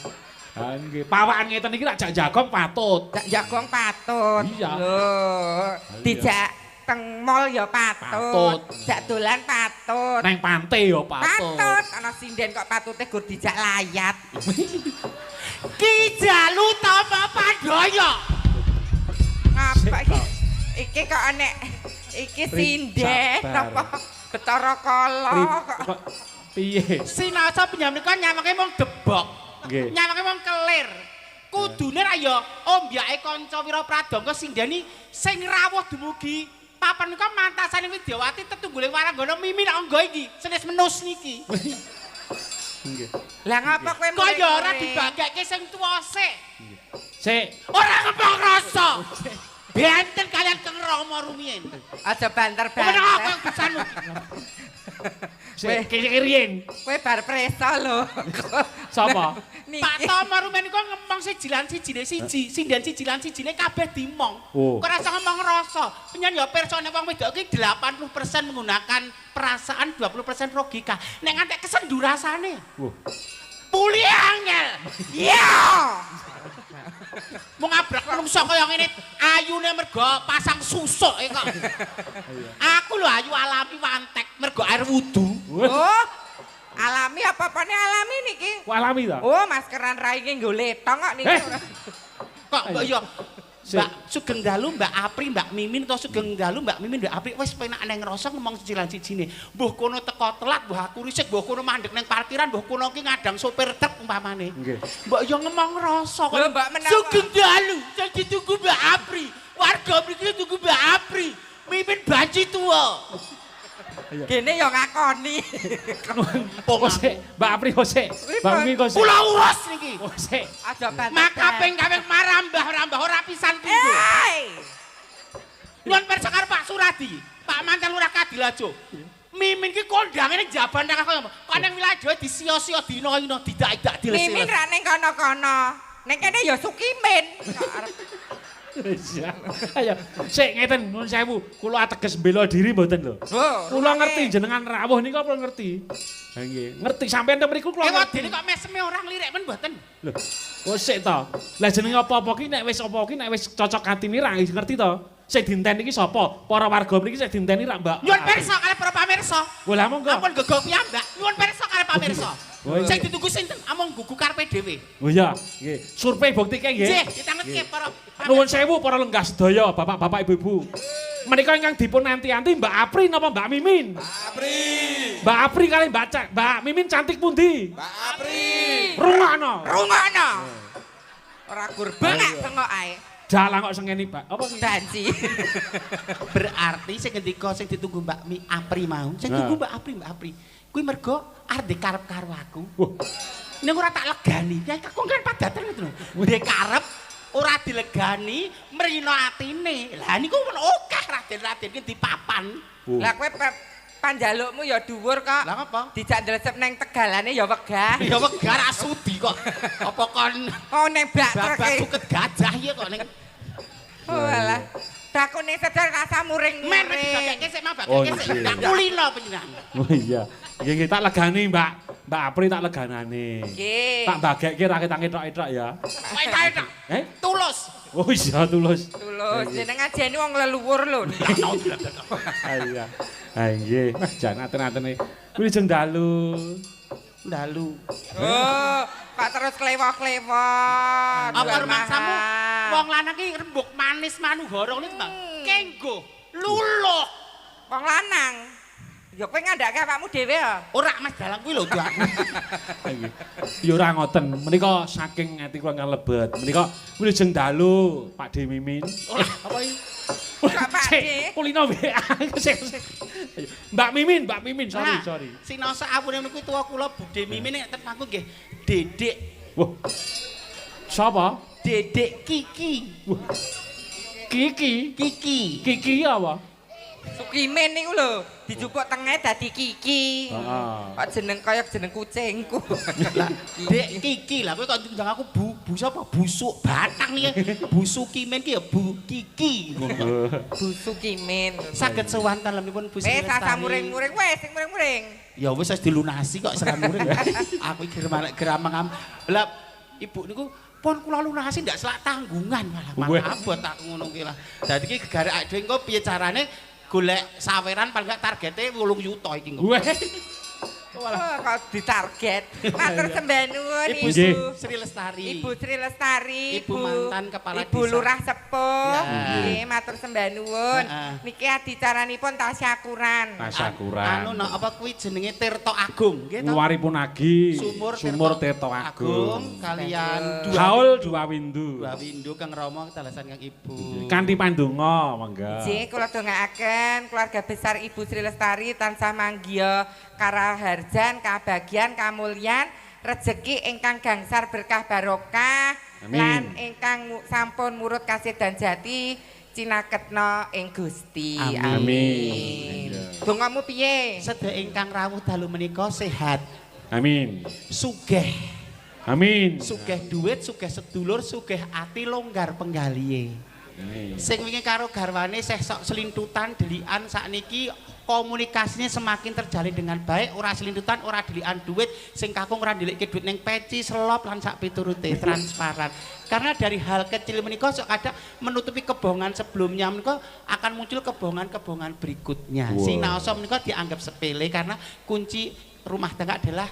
Ha nggih, pawakan ngeten iki rak jak jagong patut. Jak jagong patut. Iya. Lho, dijak teng mall ya patut. Jak dolan patut. Neng pantai ya patut. Patut, ana sinden kok patute gur dijak layat. Ki jalu tapa padoyo. Ngapa iki? Iki kok enek iki sinden apa Betara Kala kok. Piye? Sinasa penyamnika nyamake mung debok. Nggih. Nyamake mung kelir. Kudune ra ya ombyake kanca Wirapradangga sindeni sing rawuh dumugi papan nika mantasane Widyawati tetungguling waranggana mimi nek angga iki senes menus niki. Nggih. Lah ngapa kowe Kok ya ora dibageke sing tuwa sik. Sik. Ora ngempong rasa. Benten kalian Kang Rama rumiyin. Aja banter-banter. Menapa kesanmu? Sik kiriyen. Kowe bar preso lho. Sapa? Pak Tama rumiyin niku ngempong sijilan sijine siji, sinden sijilan sijine kabeh dimong. Oh. Kok rasa ngomong rasa. Penyan ya pirsane wong wedok iki 80% menggunakan perasaan 20% logika. Nek ngantek kesendu rasane. Wah. Puli angel. Iya. Mau ngabrak menungso kaya ngene ayune mergo pasang susuk kok. Aku lho ayu alami wantek mergo air wudu. Oh. Alami apa-apane alami niki? Kok alami ta? Oh, maskeran rai iki nggo letong kok niki. Kok mbok yo Mbak Sugeng Dalu, Mbak Apri, Mbak Mimin atau Sugeng Dalu, Mbak Mimin, Mbak Apri wis penak nang ngrasa ngomong cilan-cijine. Mbuh kono teko telat, mbuh aku risik, mbuh kono mandek nang parkiran, mbuh kono ki ngadang sopir truk umpamane. Nggih. Mbak yo ngomong rasa kok. Lho, Mbak menawa. Sugeng Dalu, sing ditunggu Mbak Apri. Warga mriki tunggu Mbak Apri. Mimin banci tuwa. Gene yo ngakoni. Kose, Mbak Apri kose. Mbak Mimin kose. Kula urus niki. Kose. Aja banget. Makaping kawing marambah-rambah ora pisan pindho. Nyuwun pirsa karo Pak Suradi, Pak Mantan Lurah Kadilajo. Mimin ki kondange ning jaban nang kaya kok ning wilayah Jawa disia-sia dina-ina didak-dak diles. Mimin ra ning kono-kono. Ning kene ya Sukimin. Iya. Ayo, sik ngeten nuwun sewu, kula ateges bela diri mboten lho. Kula ngerti jenengan rawuh niku kula ngerti. Ha nggih, ngerti sampeyan ten mriku kula ngerti. Dene kok meseme orang lirik men mboten. Lho, kok sik to. Lah jenenge apa-apa ki nek wis apa ki nek wis cocok atine ra ngerti to. Sing dinten iki sapa? Para warga mriki sing dinteni ra Mbak. Nyuwun pirsa kali para pamirsa. Wah, lah monggo. Ampun gegok piyambak. Nyuwun pirsa kali pamirsa. Oh, iya. Sing ditunggu sinten? Among gugu karepe dhewe. Oh iya, nggih. Survei buktike nggih. Nggih, ditanggetke para Nuwun sewu para lenggah sedaya, Bapak-bapak Ibu-ibu. Menika ingkang dipun anti-anti Mbak Apri napa Mbak Mimin? Mbak Apri kali Mbak Mimin cantik pundi? Mbak Apri. Rungokno. Rungokno. Ora gur bengak-bengok ae. Dalang kok sengeni, Pak. Apa ki? Danci. berarti sing ngendika sing ditunggu Mbak Apri mau. Sing ditunggu Mbak Apri. Kuwi mergo arep dikarep karo aku. Ning ora tak legani. Ya kok kan padatan ngono lho. Ndek karep ora dilegani mrino atine. Lah niku men akeh raden-raden ki dipapan. Lah kowe panjalukmu ya dhuwur kok. Lah apa? Dijak ndresep nang tegalane ya wegah. Ya wegah ra sudi kok. Apa kon Oh nang bak babak truk. suket gajah ya kok ning Oh alah. Dakune sedar rasa men muring-muring. dibageke sik mah Oh, bageke sik. iya. Tak kulino panjenengan. Oh iya. Nggih nggih tak legani, Mbak. Mbak Apri tak leganane. Nggih. Tak bagekke ra ketok-ketok ya. Kowe kae tak. Eh? Tulus. Oh iya tulus. Tulus jenengan jane wong leluhur lho. Ah iya. Ah nggih. Wah jan aten-atene. Kuwi jeng dalu. Dalu. Oh, kok terus klewok-klewok. Apa rumangsamu? Wong lanang ki rembug manis manuhara niku, Bang. Kenggo, luluh. Wong lanang. Ya kowe ngandhake awakmu dhewe ya. Ora Mas Dalang kuwi lho, Dak. Ya ora ngoten. Menika saking ati kula kang lebet. Menika wilujeng dalu Pak De Mimin. Apa iki? Kak Pak Sik, De. kulino WA. Sik. Mbak Mimin, sorry. Sinasa awune niku tuwa kula Budhe Mimin nek temangku nggih Dedek. Wah. Sapa? Dedek Kiki. Wah. Kiki. Kiki apa? Sukimin niku lho, dijupuk tengah dadi Kiki. Heeh. Kok jeneng kaya jeneng kucingku. Dek Kiki lah kowe kok ndang aku bu sapa? Busuk batang iki. Busukimen ki ya Bu Kiki. Bu Sukimin. Saged sowan talemipun Bu Sri Sasa Lestari. muring-muring wes sing muring-muring. Ya wis dilunasi kok seram muring. Aku iki geramang. Lah Ibu niku pon kula lunasi ndak selak tanggungan malah abot tak ngono ki lah. Dadi iki gegare awake dhewe engko piye carane golek saweran paling gak targete 8 juta iki engko. Weh. Oh, kok ditarget. Matur sembah nuwun Ibu Ibu Sri Lestari. Ibu Sri Lestari, Ibu mantan kepala Ibu desa. Lurah Sepuh. Ya. Nggih, matur sembah nuwun. Heeh. Niki adicaranipun tasyakuran. Tasyakuran. Anu apa kuwi jenenge Tirta Agung nggih to? Luaripun agi Sumur Tirta Agung. kalian Haul dua windu. dua windu Kang Rama ketalasan Kang Ibu. Kanthi pandonga mangga. Nggih, kula dongaaken keluarga besar Ibu Sri Lestari tansah manggya karaharjan, kabagian, kamulyan, rejeki ingkang gangsar berkah barokah Amin. lan ingkang sampun murut kasih dan jati cinaketna ing Gusti. Amin. Dongamu piye? Sedaya ingkang rawuh dalu menika sehat, Amin. sugih, Amin. sugih duit, sugih sedulur, sugih ati longgar penggalihe. Amin. Sing wingi karo garwane sesok selintutan delikan sakniki komunikasinya semakin terjalin dengan baik, ora selintutan, ora dilikan duit, sing kakung ora ndilikke duit ning peci, selop lan sak piturute transparan. Karena dari hal kecil menika sok kadang menutupi kebohongan sebelumnya menika akan muncul kebohongan-kebohongan berikutnya. Wow. Sinaosa menika dianggap sepele karena kunci rumah tangga adalah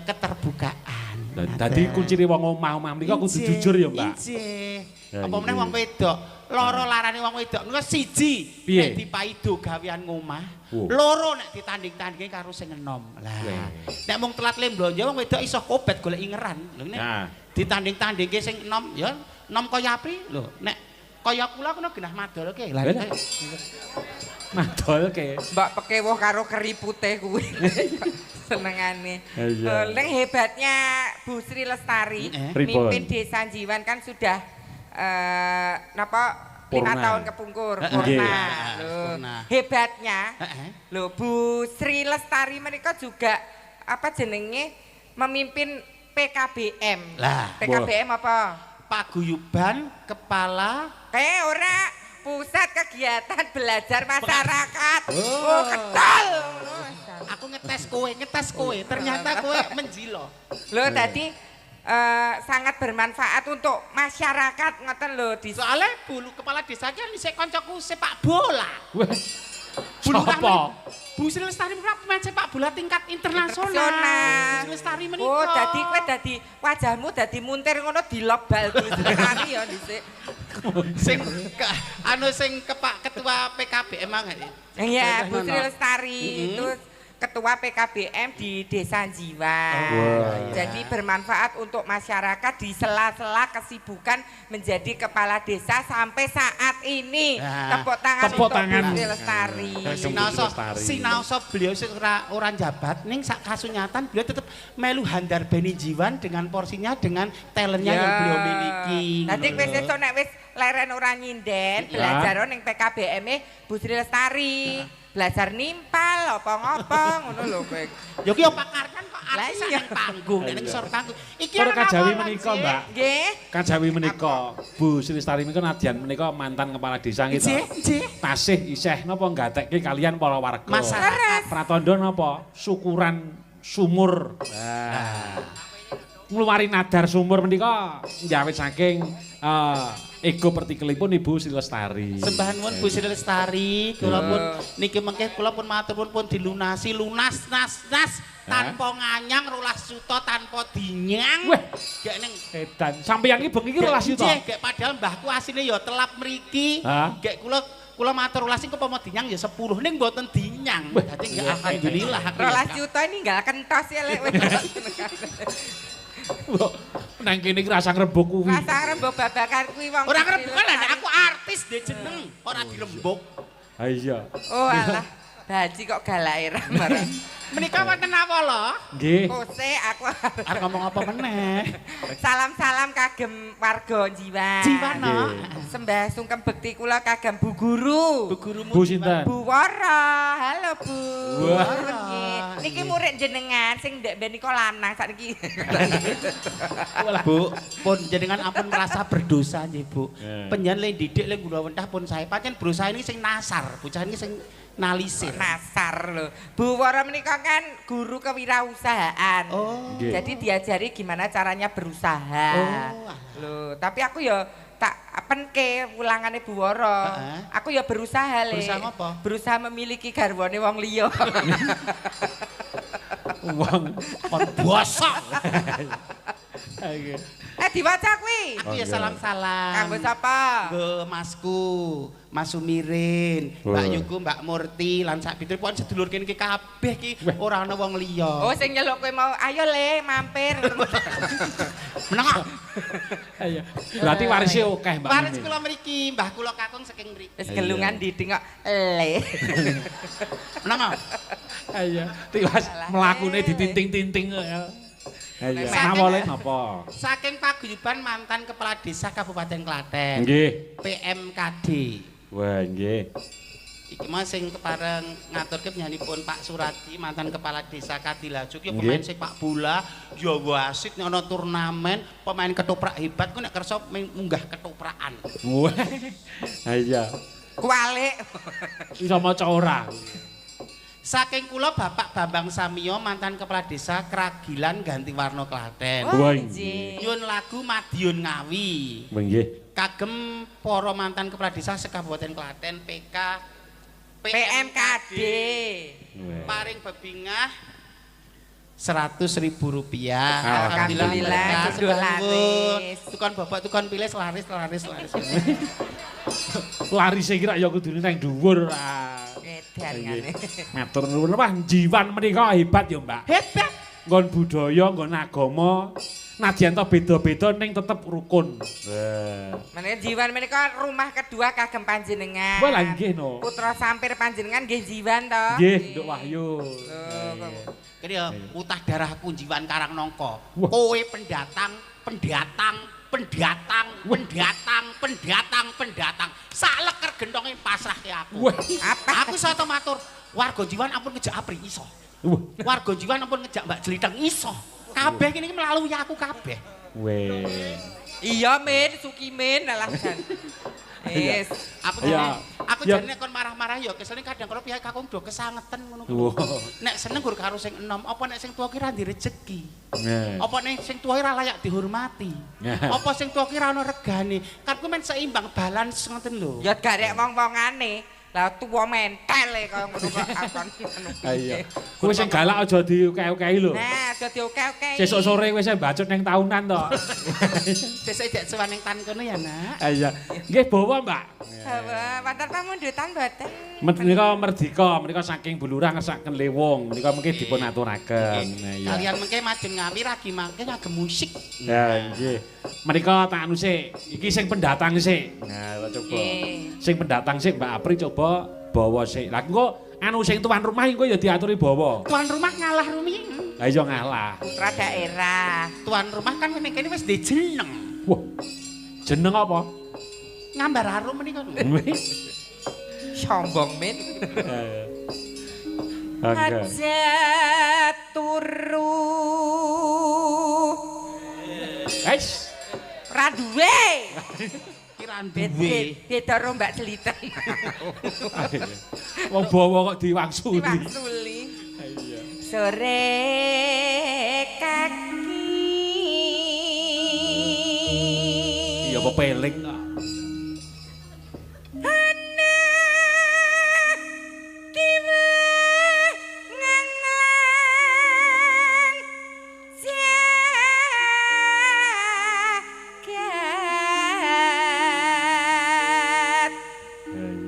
keterbukaan. Dadi kuncine wong omah-omah mriko kudu jujur ya, Mbak. Injih. Ya, Apa meneh iya. wong wedok, loro larane wong wedok niku siji Piye? nek dipaido gawean ngomah, Oh. loro nek ditanding-tandingi karo sing enom. Lah, nek mung telat le blonjo wong wedok iso kobet golek ingeran. Lho nek Nah. ditanding-tandingi sing enom ya enom kaya apri. Lho, nek kaya kula kuwi genah madolke. Lah Lah. Madolke. Mbak pekewoh karo keripute kuwi. Senengane. Iya. Leng hebatnya Bu Sri Lestari Pripun? mimpin Desa Jiwan kan sudah napa 5 Purna. tahun kepungkur Nggih. purna. Loh, Purna. hebatnya Heeh. loh Bu Sri Lestari mereka juga apa jenenge memimpin PKBM. Lah, PKBM apa? paguyuban kepala Ora pusat kegiatan belajar masyarakat. Oh, ketol. aku ngetes kowe, ternyata kowe menjilo. Loh tadi sangat bermanfaat untuk masyarakat ngoten lho di Soalnya bulu kepala desa ki isih kancaku sepak bola. Wah. Bulu Sapa? kami- Bu Sri Lestari menika pemain sepak bola tingkat internasional. Bu Sri Lestari menika. Oh, dadi kowe dadi wajahmu dadi muntir ngono dilobal Bu Sri Lestari ya dhisik. sing sing ketua PKBM mang. Iya, Bu Sri Lestari itu ketua PKBM di Desa Jiwan. Wah. Jadi bermanfaat untuk masyarakat di sela-sela kesibukan menjadi kepala desa sampai saat ini. Nah, Tepuk tangan tepuk untuk tangan. Bu Sri Lestari. Sinaosa beliau ora jabat ning sak kasunyatan beliau tetap melu handar beni jiwan dengan porsinya dengan talentnya yang beliau miliki. Tadi ngono wis lho. esuk nek wis leren ora nyinden, belajar ning PKBM-e Bu Sri Lestari. Belajar nimpal apa ngopo ngono lho kowe. Ya ki pakarkan kok Lah artis iya. ning panggung, ning sor panggung. Iki Para ana kajawi apa, menika, Cik? Mbak. Nggih. Kajawi menika, Bu Sri Lestari menika nadyan menika mantan kepala desa gitu. Nggih, nggih. Tasih isih napa nggatekke kalian para warga. Masyarakat. Pratandha napa? Syukuran sumur. Nah. Ngluwari nadar sumur menika njawet saking ego pertikelipun Ibu Sri Lestari. Sembahan nuwun Bu Sri Lestari, kula pun niki mengke kula pun matur pun dilunasi lunas nas tanpa nganyang 12 juta tanpa dinyang. Weh. Gek ning Edan, sampeyan iki bengi 12 juta. Gek padahal mbahku asline ya telap mriki. Hah? Gek kula matur 12 sing kepama dinyang ya 10 ning mboten dinyang. Dadi nggih alhamdulillah aku. 12 juta ini enggak kentos ya lek. Nang kene iki rasa ngrebuk kuwi. Rasa rembug babakan kuwi wong. Ora Bu Sri kerebukan lah Lestari. aku artis dhe jeneng, ora dirembuk. Ah iya. Oh alah. Baji kok galake ra marang. Menika wonten apa lho? Nggih. Kose aku Arep ngomong apa meneh? salam-salam kagem warga Jiwan. Jiwan no. Sembah sungkem bekti kula kagem Bu Guru. Bu gurumu Bu sinten? Bu Wara. Halo Bu. Wah. Nggih. Niki murid jenengan sing ndek ben nika lanang sakniki. Bu, pun jenengan ampun merasa berdosa nggih, Bu. Ya. Penjen le didik le gula wentah pun saya pancen berusaha ini sing nasar, bocah ini sing nalisir. Nasar lho. Bu Wara menika kan guru kewirausahaan. Oh. Nggih. Jadi diajari gimana caranya berusaha. Oh. Loh, tapi aku ya tak penke ulangane Bu Wara. Heeh. Aku ya berusaha le. Berusaha apa? Berusaha memiliki garwane wong liya. Wong Kon bosok. Diwaca kuwi. Aku ya salam-salam. Kanggo sapa? Kanggo Masku, Mas Sumirin, Mbak Wah. Yuku, Mbak Murti, lan sak pitur pun sedulur kene iki kabeh iki ora ana wong liya. Oh, sing nyeluk kowe mau, ayo le mampir. Meneng kok. Ayo. Berarti warise akeh, Mbak. Waris Mimi. kula mriki, mbah kula kakung saking mriki. Wis gelungan diting kok le. Meneng kok. Ayo. Tiwas mlakune ditinting-tinting kok ya. Iya. Nawale napa? Saking paguyuban mantan kepala desa Kabupaten Klaten. Nggih. PMKD. Wah, nggih. Iki mas sing kepareng ngaturke penyanipun Pak Suradi mantan kepala desa Kadilaju ki Nggih. pemain sepak bola, ya wasit nek ana turnamen, pemain ketoprak hebat ku nek kersa munggah ketoprakan. Wah. Ah iya. Kualik. Iso maca ora. Saking kula Bapak Bambang Samio mantan kepala desa Kragilan Gantiwarna Klaten. Oh, nggih. Nyun lagu Madiun Ngawi. Nggih. Kagem para mantan kepala desa sekabupaten Klaten PMKD. Paring bebingah Rp100.000. Alhamdulillah, kudu laris. Tukon bapak tukon pilih laris. Laris kira ya kudune nang dhuwur. Edan ngene. Matur nuwun wah jiwan menika hebat ya, Mbak. Hebat. Nggon budaya, nggon agama, nadyan to beda-beda ning tetep rukun. Menika jiwan menika rumah kedua kagem panjenengan. Wah, lah nggih no. Putra sampir panjenengan nggih jiwan to. Nggih, Nduk Wahyu. Kene ya utah darahku jiwan Karangnangka. Wah. Kowe pendatang. Sak leker gentonge pasrahke aku. Wah. Apa? Aku iso to matur, warga jiwan ampun ngejak Apri iso. Warga jiwan ampun ngejak Mbak Jeliteng iso. Kabeh kene iki melalui aku kabeh. Weh. Iya, Min, Suki Min alah jan. Wis, Aku jane kon marah-marah ya kesene kadang kala pihak kakung do kesangeten ngono kuwi. Nek seneng gur karo sing enom, apa nek sing tuwa ki ra ndi rejeki? Apa nek sing tuwa ra layak dihormati? Apa sing tuwa ki ra ono regane? Kan ku men seimbang balance ngoten lho. ya garek wong-wongane. Lah tuwa mentel kaya ngono kok akon ngono. Iya. Kowe sing galak aja diukeh-ukehi lho. Nah, dadi oke-oke. Sesuk sore wis mbacot ning taunan to. Sesuk jak sowan ning tan kono ya, Nak. Iya. Nggih bawa, Mbak. Bawa, wonten pamundutan mboten? Menika saking Bulurah ngesaken Lewung. Menika mengke dipun aturaken. Kalian mengke Madun Ngawi ragi mangke ngagem musik. Ya, nggih. Menika tak anu sik, iki sing pendatang sik. Nah, coba. Nggih. Sing pendatang sik Mbak Apri coba bawa sik. Lah engko anu sing tuan rumah engko ya diaturi bawa. Tuan rumah ngalah rumiyin. Lah iya ngalah. Putra daerah. Tuan rumah kan kene wis duwe jeneng. Wah. Jeneng apa? Ngambar harum menika lho. Sombong, Min. Angga. Aja turu. Guys. Ora duwe. Kira duwe. Bedoro Mbak Jeliteng. Wong bawa kok diwangsuli. Maksuli. Sore kaki. Iya apa peling kok.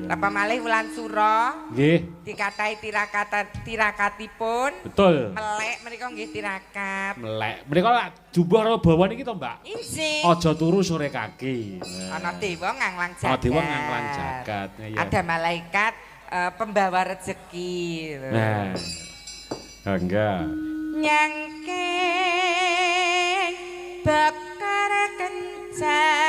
Apa malih wulan sura Nggih. dikatahi tirakatipun Betul. melek menika nggih tirakat. Melek. Menika lak jumbuh karo bawa niki to, Mbak. Injih. Aja turu sore kaki. Ana dewa nganglang jagat. Ana dewa nganglang jagat. Iya. Ada malaikat pembawa rezeki. Nah. Angga. Nyangkeng bakar kencanane.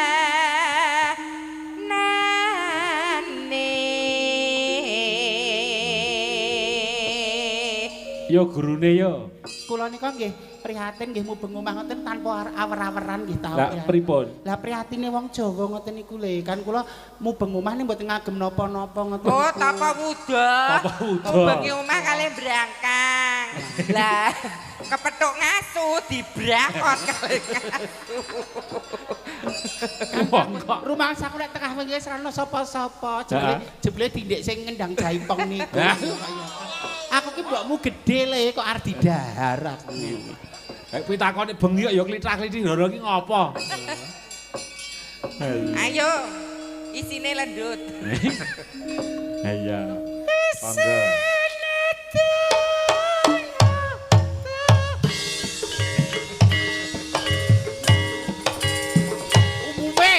Yo gurune yo. Kula nika nggih prihatin nggih mubeng omah ngoten tanpa awer-aweran nggih tau. Lah pripun? Lah prihatine wong Jawa ngoten niku lho. Kan kula mubeng omah ning mboten ngagem napa-napa ngoten. Oh, tapa wuda. Tapa wuda. Bengi omah kalih brangkang. Lah, kepethuk ngasu dibrakot kalih ngasu. Wong kok Rumah saku nek tengah wengi wis ora ono sapa-sapa. Jebule tindik sing ngendang jaipong niku. Aku ki mbokmu gedhe le kok arep didahar aku. Kayak pitakone bengi kok ya klithak-klithik ndoro ki ngopo? Ayo, isine lendut. Iya. Angga. Umume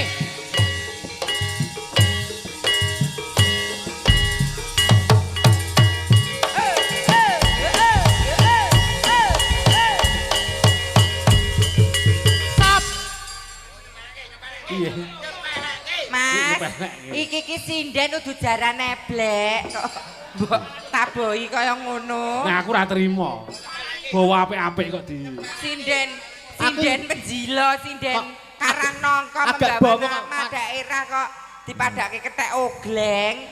Iya. Mas, iki sinden udu jarane blek kok mbok tabohi kaya ngono. Nah aku ora trima. Bawa apik-apik kok di. Sinden penjila, sinden Karangnangka agak membawa bawa nama daerah kok dipadake ketek ogleng.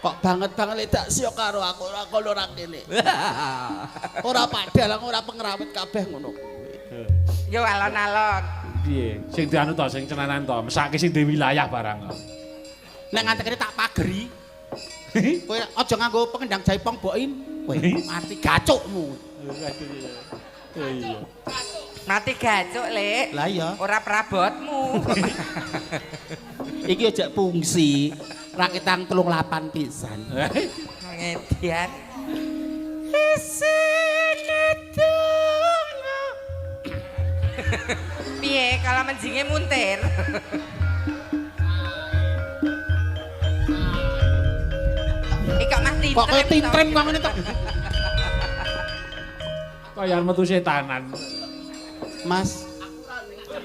Kok banget lek dak sio karo aku ora kono ora kene. Ora padalang ora pengrawit kabeh ngono. Yo alon-alon. Piye? Sing dianu to, sing cenanan to, mesake sing di wilayah barang. Nek ngantek kene tak pageri. Kowe aja nganggo pengendang jaipong boin. Kowe mati gacukmu. Oh iya. Mati gacuk, Lek. Lah iya. Ora prabotmu. Iki aja fungsi. Rakitang 38 pisan. Ngedian. Piye kalau menjinge muntir? Iki kok mah Kok kowe tintrem kok ngene to? Kaya metu setanan. Mas,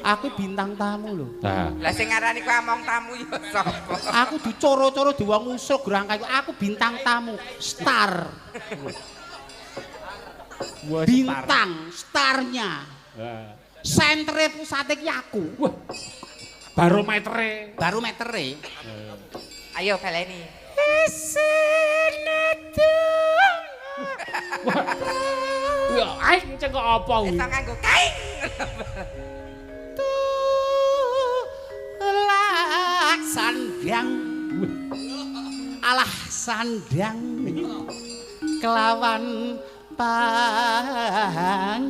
aku bintang tamu lho. Nah, Lah sing ngarani kowe among tamu ya sapa? Aku dicoro-coro di wong usul gerangkai. Aku bintang tamu, star. Bintang, starnya. Nah. Sentre pusate ki aku. Wah. Barometere. Barometere. Ayo baleni. Ya, aing cengkok apa kuwi? Iso nganggo kain. Lah sandang. Alah sandang. Kelawan pangan.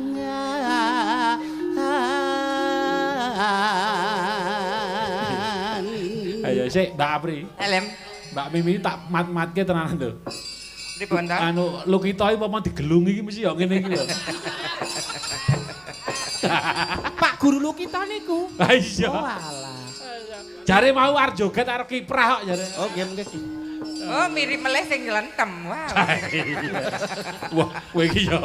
Ayo sik, Mbak Apri. Elem. Mbak Mimi tak mat-matke tenanan lho. Pripun to? Anu Lukita iki apa digelungi iki mesti ya ngene iki lho. Pak guru lu kita niku. Ha iya. Oh alah. Jare mau arep joget arep kiprah kok jare. Oh nggih nggih. Oh mirip meleh sing nglentem. Wow. Wah, kowe iki ya.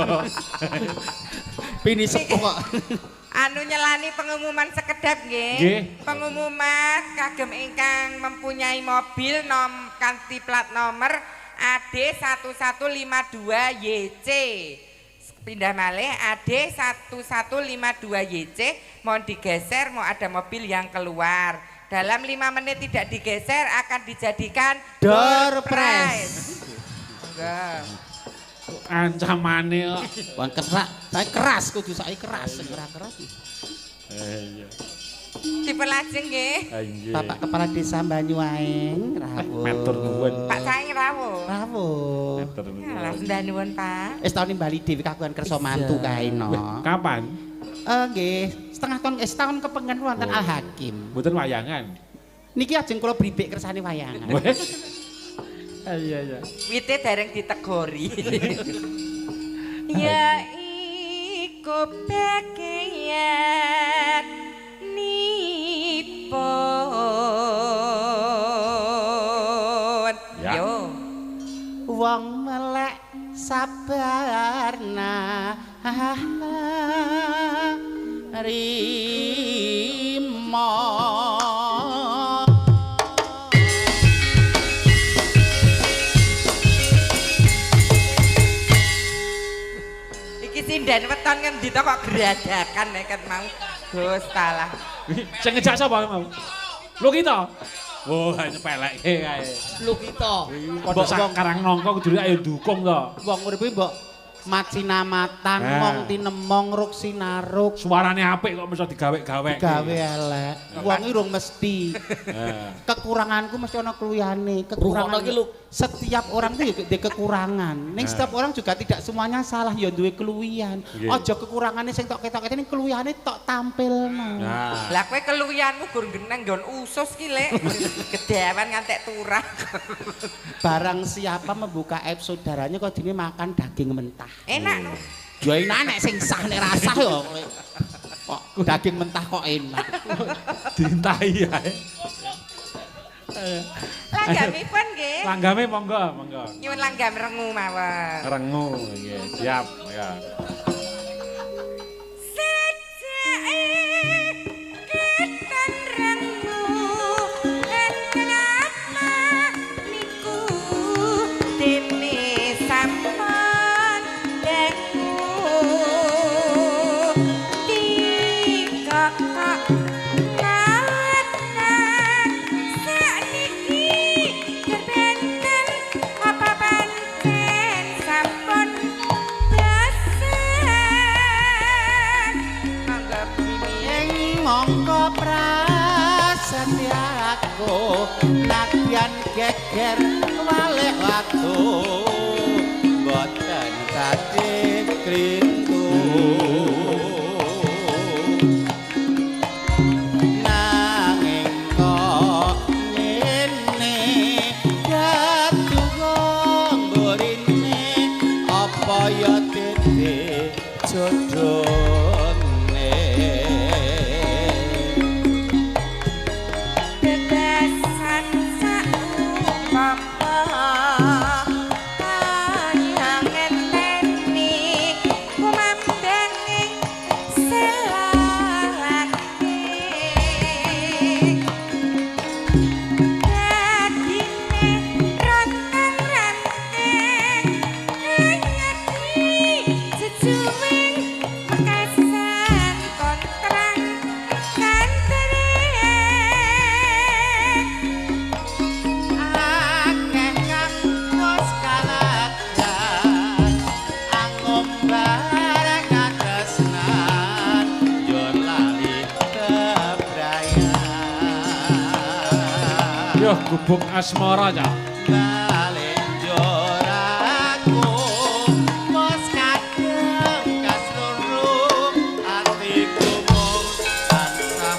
Pini sepuh kok. Anu nyelani pengumuman sekedap nggih. Nggih. Pengumuman kagem ingkang mempunyai mobil kanthi plat nomor AD 1152 YC. Pindah malih AD 1152 YC mohon digeser, mau ada mobil yang keluar. Dalam 5 menit tidak digeser akan dijadikan Door prize. Enggak. Ancamane kok. Wong kerak, saya keras kudu saya keras, sing ora keras. Iya. Tipe lajeng nggih. Anjir. Bapak Kepala Desa Banyuaeng, rawuh. Matur nuwun. Pak Saeng rawuh. Rawuh. Matur nuwun. Alah sendah nuwun, Pak. Wis tau nimbali dhewe kagungan kersa mantu kae no. Kapan? Nggih, setahun kepengen wonten Al Hakim. Mboten wayangan. Niki ajeng kula bribik kersane wayangan. Iya iya. Wite dereng ditegori. Ya iku bagian nipun. Ya. Yo. Wong melek sabarna rimo. Iki sinden weton ngendi to kok geradakan nek mau. Gustalah. Sing ngejak sapa mau? Lukita. Wah, nyepelekke kae. Lu kita. Padha sakarang nongko kudune ayo dukung to. Wong uripe mbok macinamatan, mong tinemong ruk sinaruk. Suarane apik kok mesti digawe-gawe. Gawe elek. Wong iki urung mesti. Kekuranganku mesti ana keluyane. Kekurangan setiap orang tuh ya kekurangan. Ning setiap orang juga tidak semuanya salah ya duwe keluwian. Aja kekurangane sing tok ketok ini keluwihane tok tampilno. Nah. Lah kowe keluwianmu gur geneng nggon usus ki lek. Gedewan ngantek turah. Barang siapa membuka aib saudaranya kok dene makan daging mentah. Enak no. Ya enak nek sing sah nek rasah ya. Kok daging mentah kok enak. Dintai ae. Langgamipun nggih. Langgame monggo, monggo. Nyuwun langgam rengu mawon. Rengu nggih, siap ya. aku nadyan geger walik watu boten kadhe krintu nanging kok ngene jatuh mburine apa ya titik jodohne bebasan sakupama kanyang ngenteni kumamdangi selawake dadine rontang-ranteng nganyati jejuwing mekasan kontrang kantere akeh kang wis kaladan angombar katresnan yo lali kebrayan Yo gubuk asmara ya. balen joraku wis kadung kasloro atiku mung tansah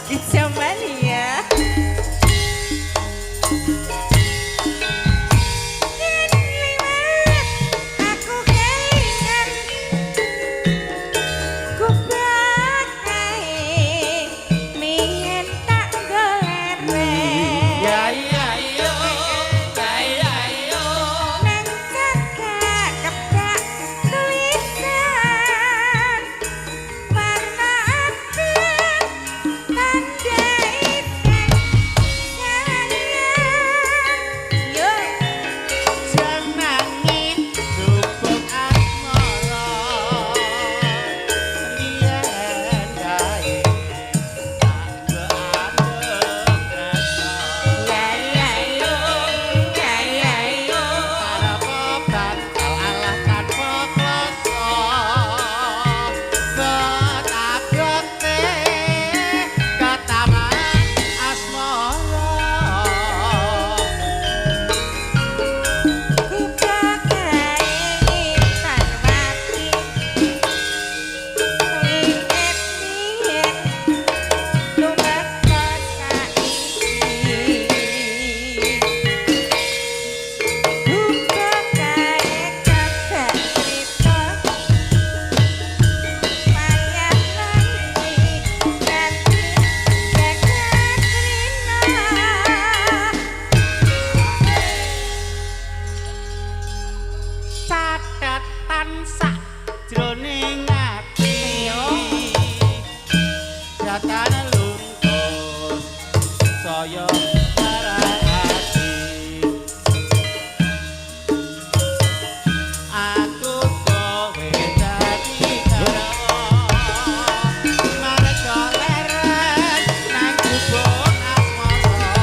Kicau mania. Yen liwat aku kelingan kubak kae mien tak golere nang cekak kebak tulisan warna abang tanda ikan sayang yo jenengin gubuk asmara liyan gawe adem rasa para potan kau alah tanpa kloso betagote ketaman asmara kubak kae intan wati inget mien lumetka saiki kubak kae kabak crita mayat nanti nanti jagat rina catatan sak jroning ati jatane lungkus saya marani aku kowe dadi karo marga leren nang gubuk asmara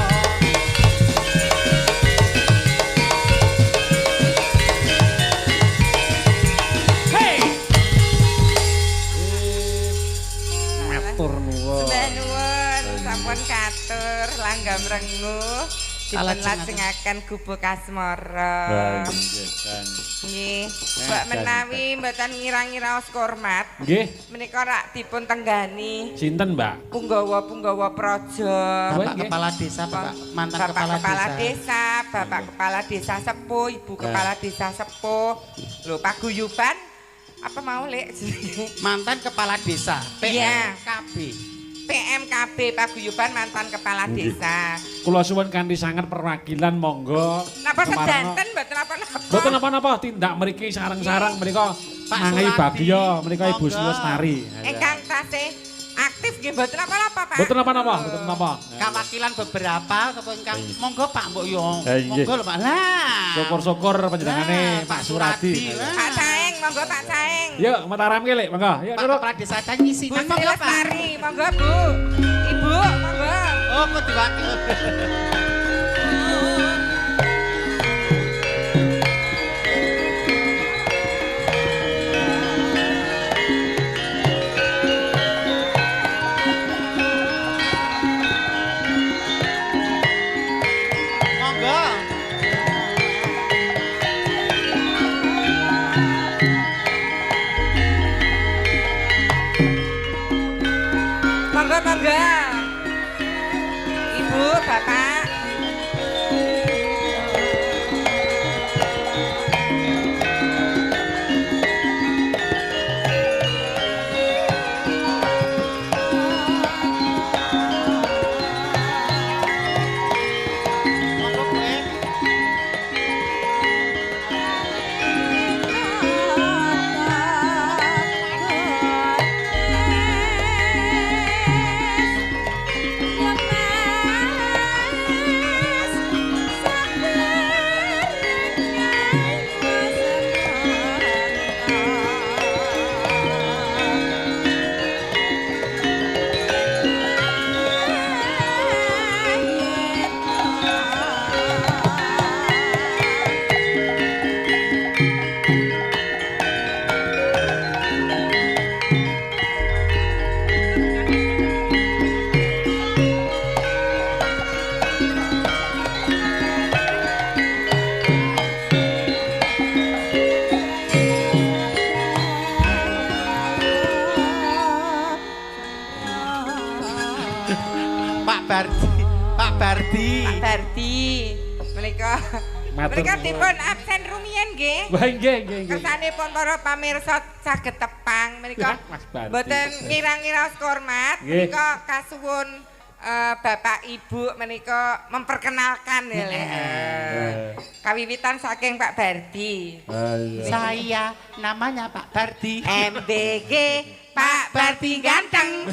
Matur nuwun. Sembah nuwun, sampun katur langgam rengu dipun lajengaken gubuk asmara. Nggih, Dan. Nggih, mbak menawi mboten ngira-ngiraos hormat, Nggih, menika rak dipun tenggani sinten, Mbak? punggawa-punggawa praja. Bapak Nggih. Kepala Desa, Bapak mantan Bapak Kepala Kepala Desa. Desa, Bapak Kepala Desa Sepuh, Ibu Kepala Desa Sepuh. Lho, paguyuban apa mau Lek? Mantan Kepala Desa, Iya. PMKB. PMKB Paguyuban mantan Kepala Desa. Kula suwun kanthi sanget perwakilan monggo. Napa Kemarno. sedanten mboten napa-napa. Mboten napa-napa, tindak mriki sareng-sareng menika Pak mangahi Suradi, bagya menika Ibu monggo. Lestari. Ingkang tasih aktif nggih mboten apa-apa Pak. Mboten napa-napa, mboten napa. Kawakilan beberapa sapa ingkang monggo Pak mbok yo. Nggih. Monggo lho Pak. Lah. Syukur-syukur panjenengane Pak Suradi. Pak Saeng, monggo Pak Saeng. Yuk, mataram ki lek, monggo. Yuk, Pak Duruk. Kepala Desa ta ngisi. Bu Sri Lestari, monggo Bu. Ibu, monggo. Oh, kok diwakil. Monggo. Monggo, monggo. Ibu, Bapak. Monggo kowe. Pak Bardi. Pak Bardi. Pak Bardi. Menika Matur menika nuwun. dipun absen rumiyin nggih. Wah, nggih, nggih, nggih. Kersanipun para pamirsa saged tepang menika Mas Bardi. mboten ngira-ngira hormat Nggih. menika kasuwun Bapak Ibu menika memperkenalkan ya. Kawiwitan saking Pak Bardi. Saya namanya Pak Bardi. MBG Pak Bardi ganteng.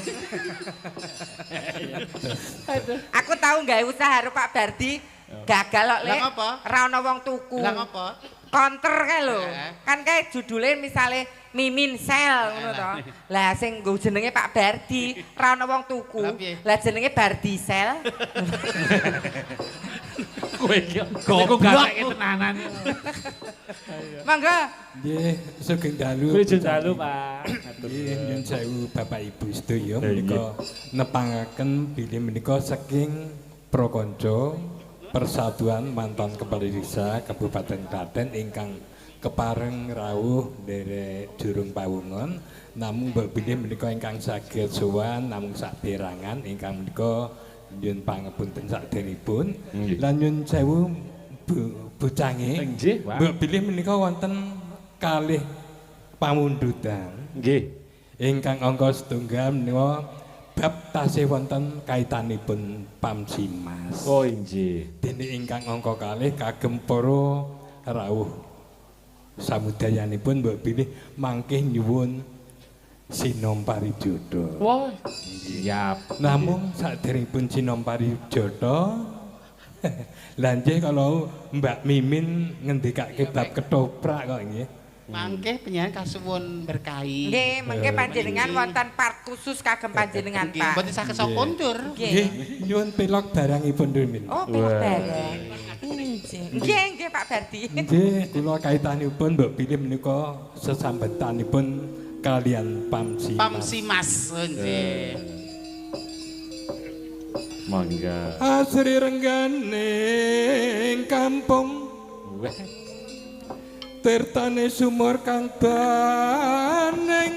Aku tahu nggak usaha karo Pak Bardi gagal kok Lek. Lah ngapa? Ra ono wong tuku. Lah ngapa? Konter kae lho. Kan kae judule misale Mimin Sel ngono to. Lah sing nggo jenenge Pak Bardi, ra ono wong tuku. Lah piye? Lah jenenge Bardi Sel. Kowe iki niku gak tenanan. Monggo. Nggih, sugeng dalu. Sugeng dalu, Pak. Nggih, nyuwun sewu Bapak Ibu sedaya menika nepangaken bilih menika saking Prakanca Persatuan Mantan Kepala Desa Kabupaten Klaten ingkang kepareng rawuh nderek Jurung Pawungan namung mbok bilih menika ingkang saged sowan namung saperangan ingkang menika nyuwun pangapunten sakderengipun lan nyuwun sewu Bu Cange. Nggih, Pak. Mbok bilih menika wonten kalih pamundutan Nggih. ingkang angka setunggal menika bab tasih wonten kaitanipun Pamsimas. Oh, nggih. Dene ingkang angka kalih kagem para rawuh samudayanipun mbok bilih mangke nyuwun sinom parijodha. Wah, siap. Namung saderengipun sinom parijodha lan nggih kalau Mbak Mimin ngendikake bab ketoprak kok nggih. Mangke penyanyi kasuwun berkahi. Nggih, mengke panjenengan wonten part khusus kagem panjenengan Nggih, Pak. mboten saged sok kondur. Nggih, Nggih. nyuwun pilok barangipun Mimin. Oh, bareng. Nggih, nggih Pak Bardi. Nggih, kula kaitanipun mbok bilih menika sesambetanipun kalian Pamsimas. Pamsimas. Nggih. Mangga. Asri renggane kampung tirtane sumur kang baneng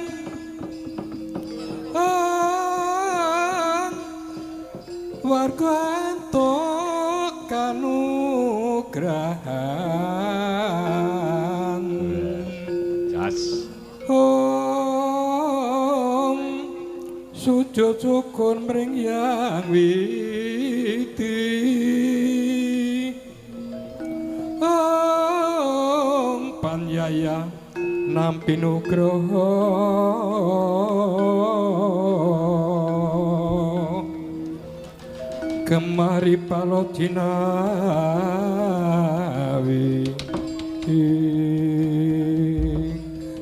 warga entuk kanugrahan Jas. Om sujud syukur mring Yang Widi Om Panyaya nampi nugroho kemari palodinawi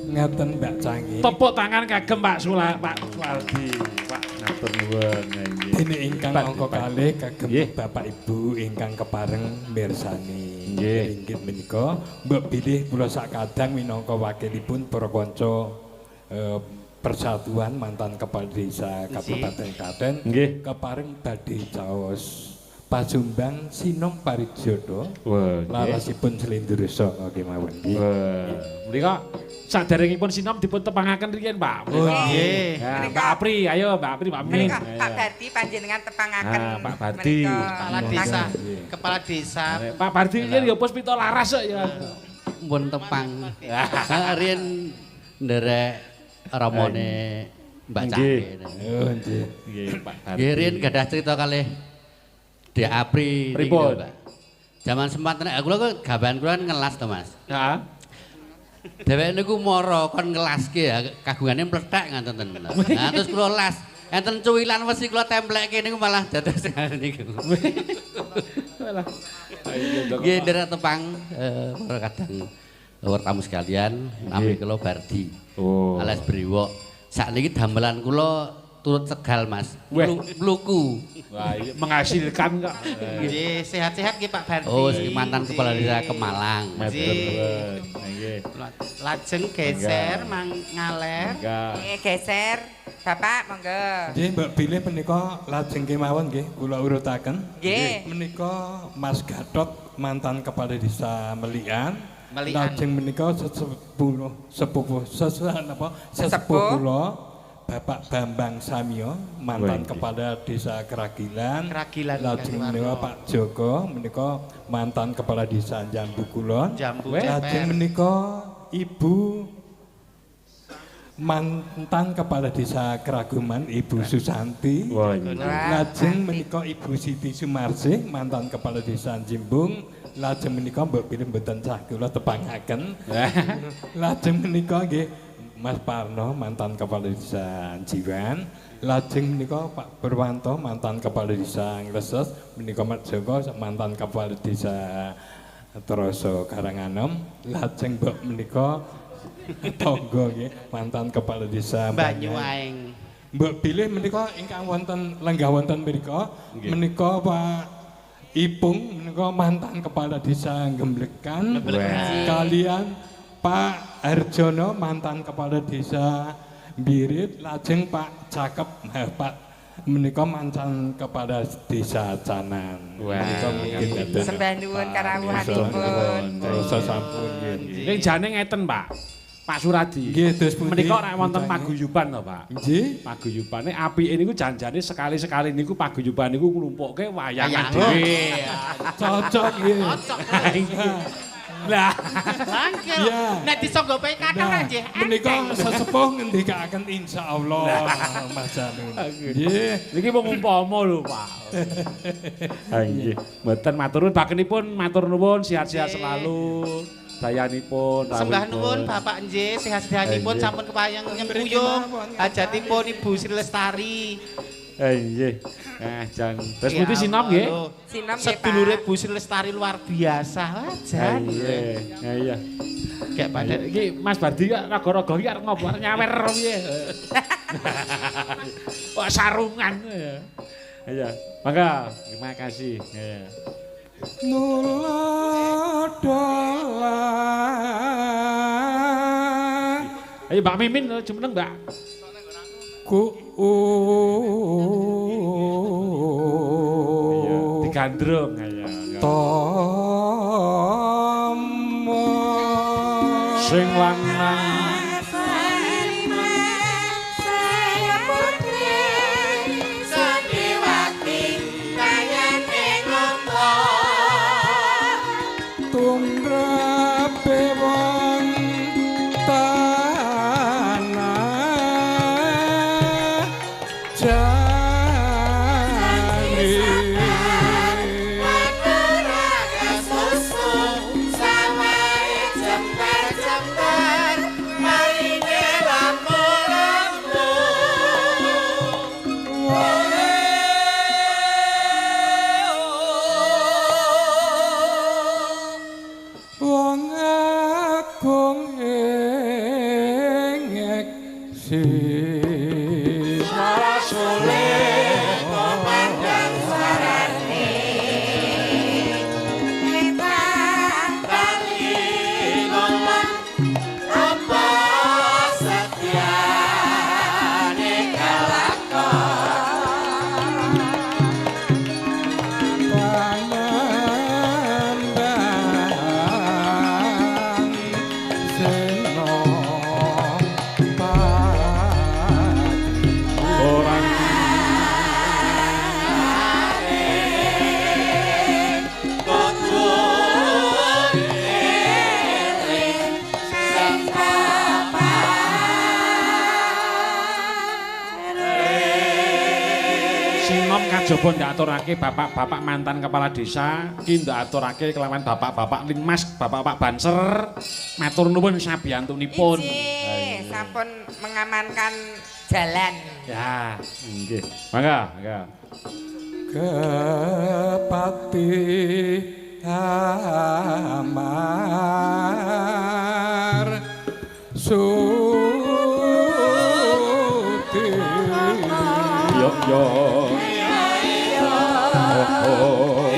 ngaten Mbak Canggih. Tepuk tangan kagem Pak Suwardi. Pak ngatur nuwun nggih. Dene ingkang angka kalih kagem Bapak Ibu ingkang kepareng mirsani. Nggih. Inggih menika mbok bilih kula sakadang minangka wakilipun para kanca Persatuan Mantan Kepala Desa Kabupaten Klaten nggih kepareng badhe caos pasumbang Sinom Parijada. Wah, larasipun Slendresa kemawon nggih. Wah, menika saderengipun sinom dipun tepangaken riyen, Pak. Oh, nggih. Ya, Mbak Apri, ayo Mbak Apri, Pak Min. Menika Pak Bardi panjenengan tepangaken. Pak Bardi. Kepala desa. Kepala desa. Pak Bardi riyen ya puspita laras kok ya. Mbon tepang. Riyen nderek ramone Mbak Canggih. Oh, nggih. Nggih, Pak Bardi. Nggih riyen gadah cerita kalih Dek Apri niki lho, Pak. Jaman sempat nek kula kok gawean kula ngelas to, Mas. Heeh. Dheweke niku mara kon ngelaske ya kagungane mlethek ngaten. Nah terus kula las, enten cuwilan wesi kula templekke niku malah dados niku. Nggih nderek tepang para kadang tamu sekalian, nami kula Bardi. Oh. Alias Brewok. Sakniki damelan kula turut Tegal, Mas. Mluku. Wah, iya menghasilkan kok. Nggih, sehat-sehat nggih Pak Bardi. Oh, mantan kepala desa Kemalang. Nggih. Lajeng geser mang ngaleh. Geser. Bapak monggo. Nggih, Mbak Bilih menika lajeng kemawon nggih kula urutaken. Nggih. Menika Mas Gatot mantan kepala desa Melian. Lajeng menika sepuh kula Bapak Bambang Samyo mantan kepala desa Keragilan. Lajeng menika Pak Joko menika mantan kepala desa Jambu Kulon. Lajeng menika Ibu mantan kepala desa Keraguman Ibu Susanti. Lajeng menika Ibu Siti Sumarsih mantan kepala desa Jimbung. Lajeng menika mbok pilih mboten cah kula tepangaken. Lajeng menika nggih Mas Parno mantan kepala desa Jiwan. Lajeng menika Pak Purwanto mantan kepala desa Ngleses. Menika Mas Joko mantan kepala desa Troso Karanganom. Lajeng mbok menika Tonggo nggih mantan kepala desa Banyuaeng. Mbok bilih menika ingkang wonten lenggah wonten mriku menika Pak Ipung menika mantan kepala desa Gemblekan. Kalian Pak Harjono mantan kepala desa Birit. Lajeng Pak Cakep Pak menika mantan kepala desa Canan. Menika mungkin sembah nuwun karawuhanipun. Sasampun nggih. Ning jane ngeten, Pak. Pak Suradi. Nggih, dos pundi? Menika nek wonten paguyuban to, Pak. Nggih. Paguyubane apike niku janjane sekali-sekali niku paguyuban niku nglumpukke wayangan dhewe. Cocok nggih. Lah, Bangkil. Nek disangga bae kathah nggih. Menika sesepuh ngendikaken insyaallah Mas Janun. Nggih. niki mung umpama lho, Pak. Nggih. Mboten matur nuwun bakenipun matur nuwun sehat-sehat selalu. Dayanipun Sembah nuwun Bapak nggih sehat-sehatipun sampun kepayang nyempuyung hajatipun Ibu Sri Lestari. Nggih. Jan. Terus pundi sinom nggih? Sinom nggih, Pak. Sedulure Bu Sri Lestari luar biasa. Jan. Nggih. Iya. Kayak pada Iki Mas Bardi kok raga-raga iki arep ngopo arep nyawer piye? Kok sarungan. Iya. Mangga, terima kasih. Iya. Nulodolah. Ayo Mbak Mimin jumeneng, Mbak. Iya, digandrung ayo. Tomo Sing lanang tumrape wong tanah jani suara sulit kok pandang suarane tantani ngomong apa setiane kalakon panandang seno orang Sinom kajaba ndaturake bapak-bapak mantan kepala desa ki ndaturake kelawan bapak-bapak Linmas, bapak-bapak Banser. Matur nuwun sabiyantunipun. Iji, sampun mengamankan jalan. Ya, nggih. Mangga. Kepati amar suti Yo. Oh.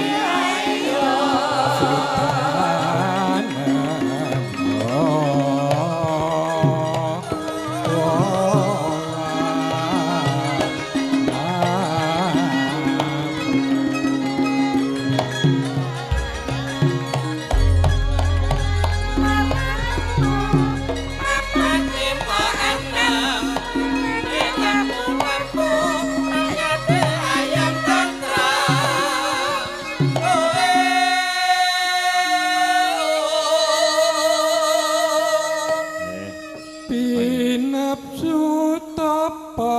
Pinapsu tapa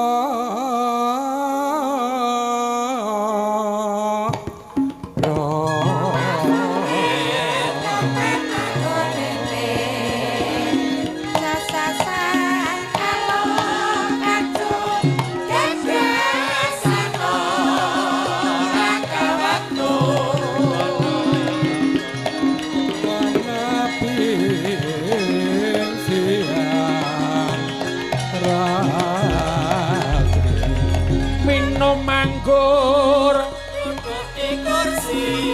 minum anggur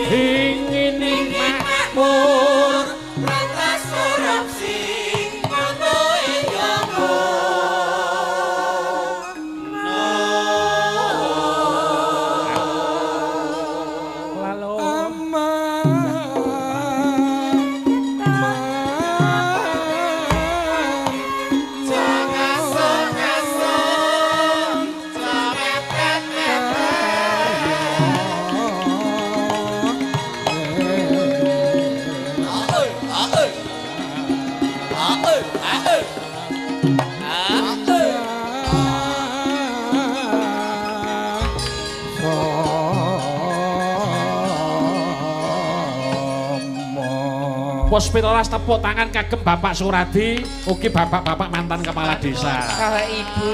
ingin makmur Rantas korupsi ngono Pos pitalas tepuk tangan kagem Bapak Suradi, ugi bapak-bapak mantan kepala desa. Kalau ibu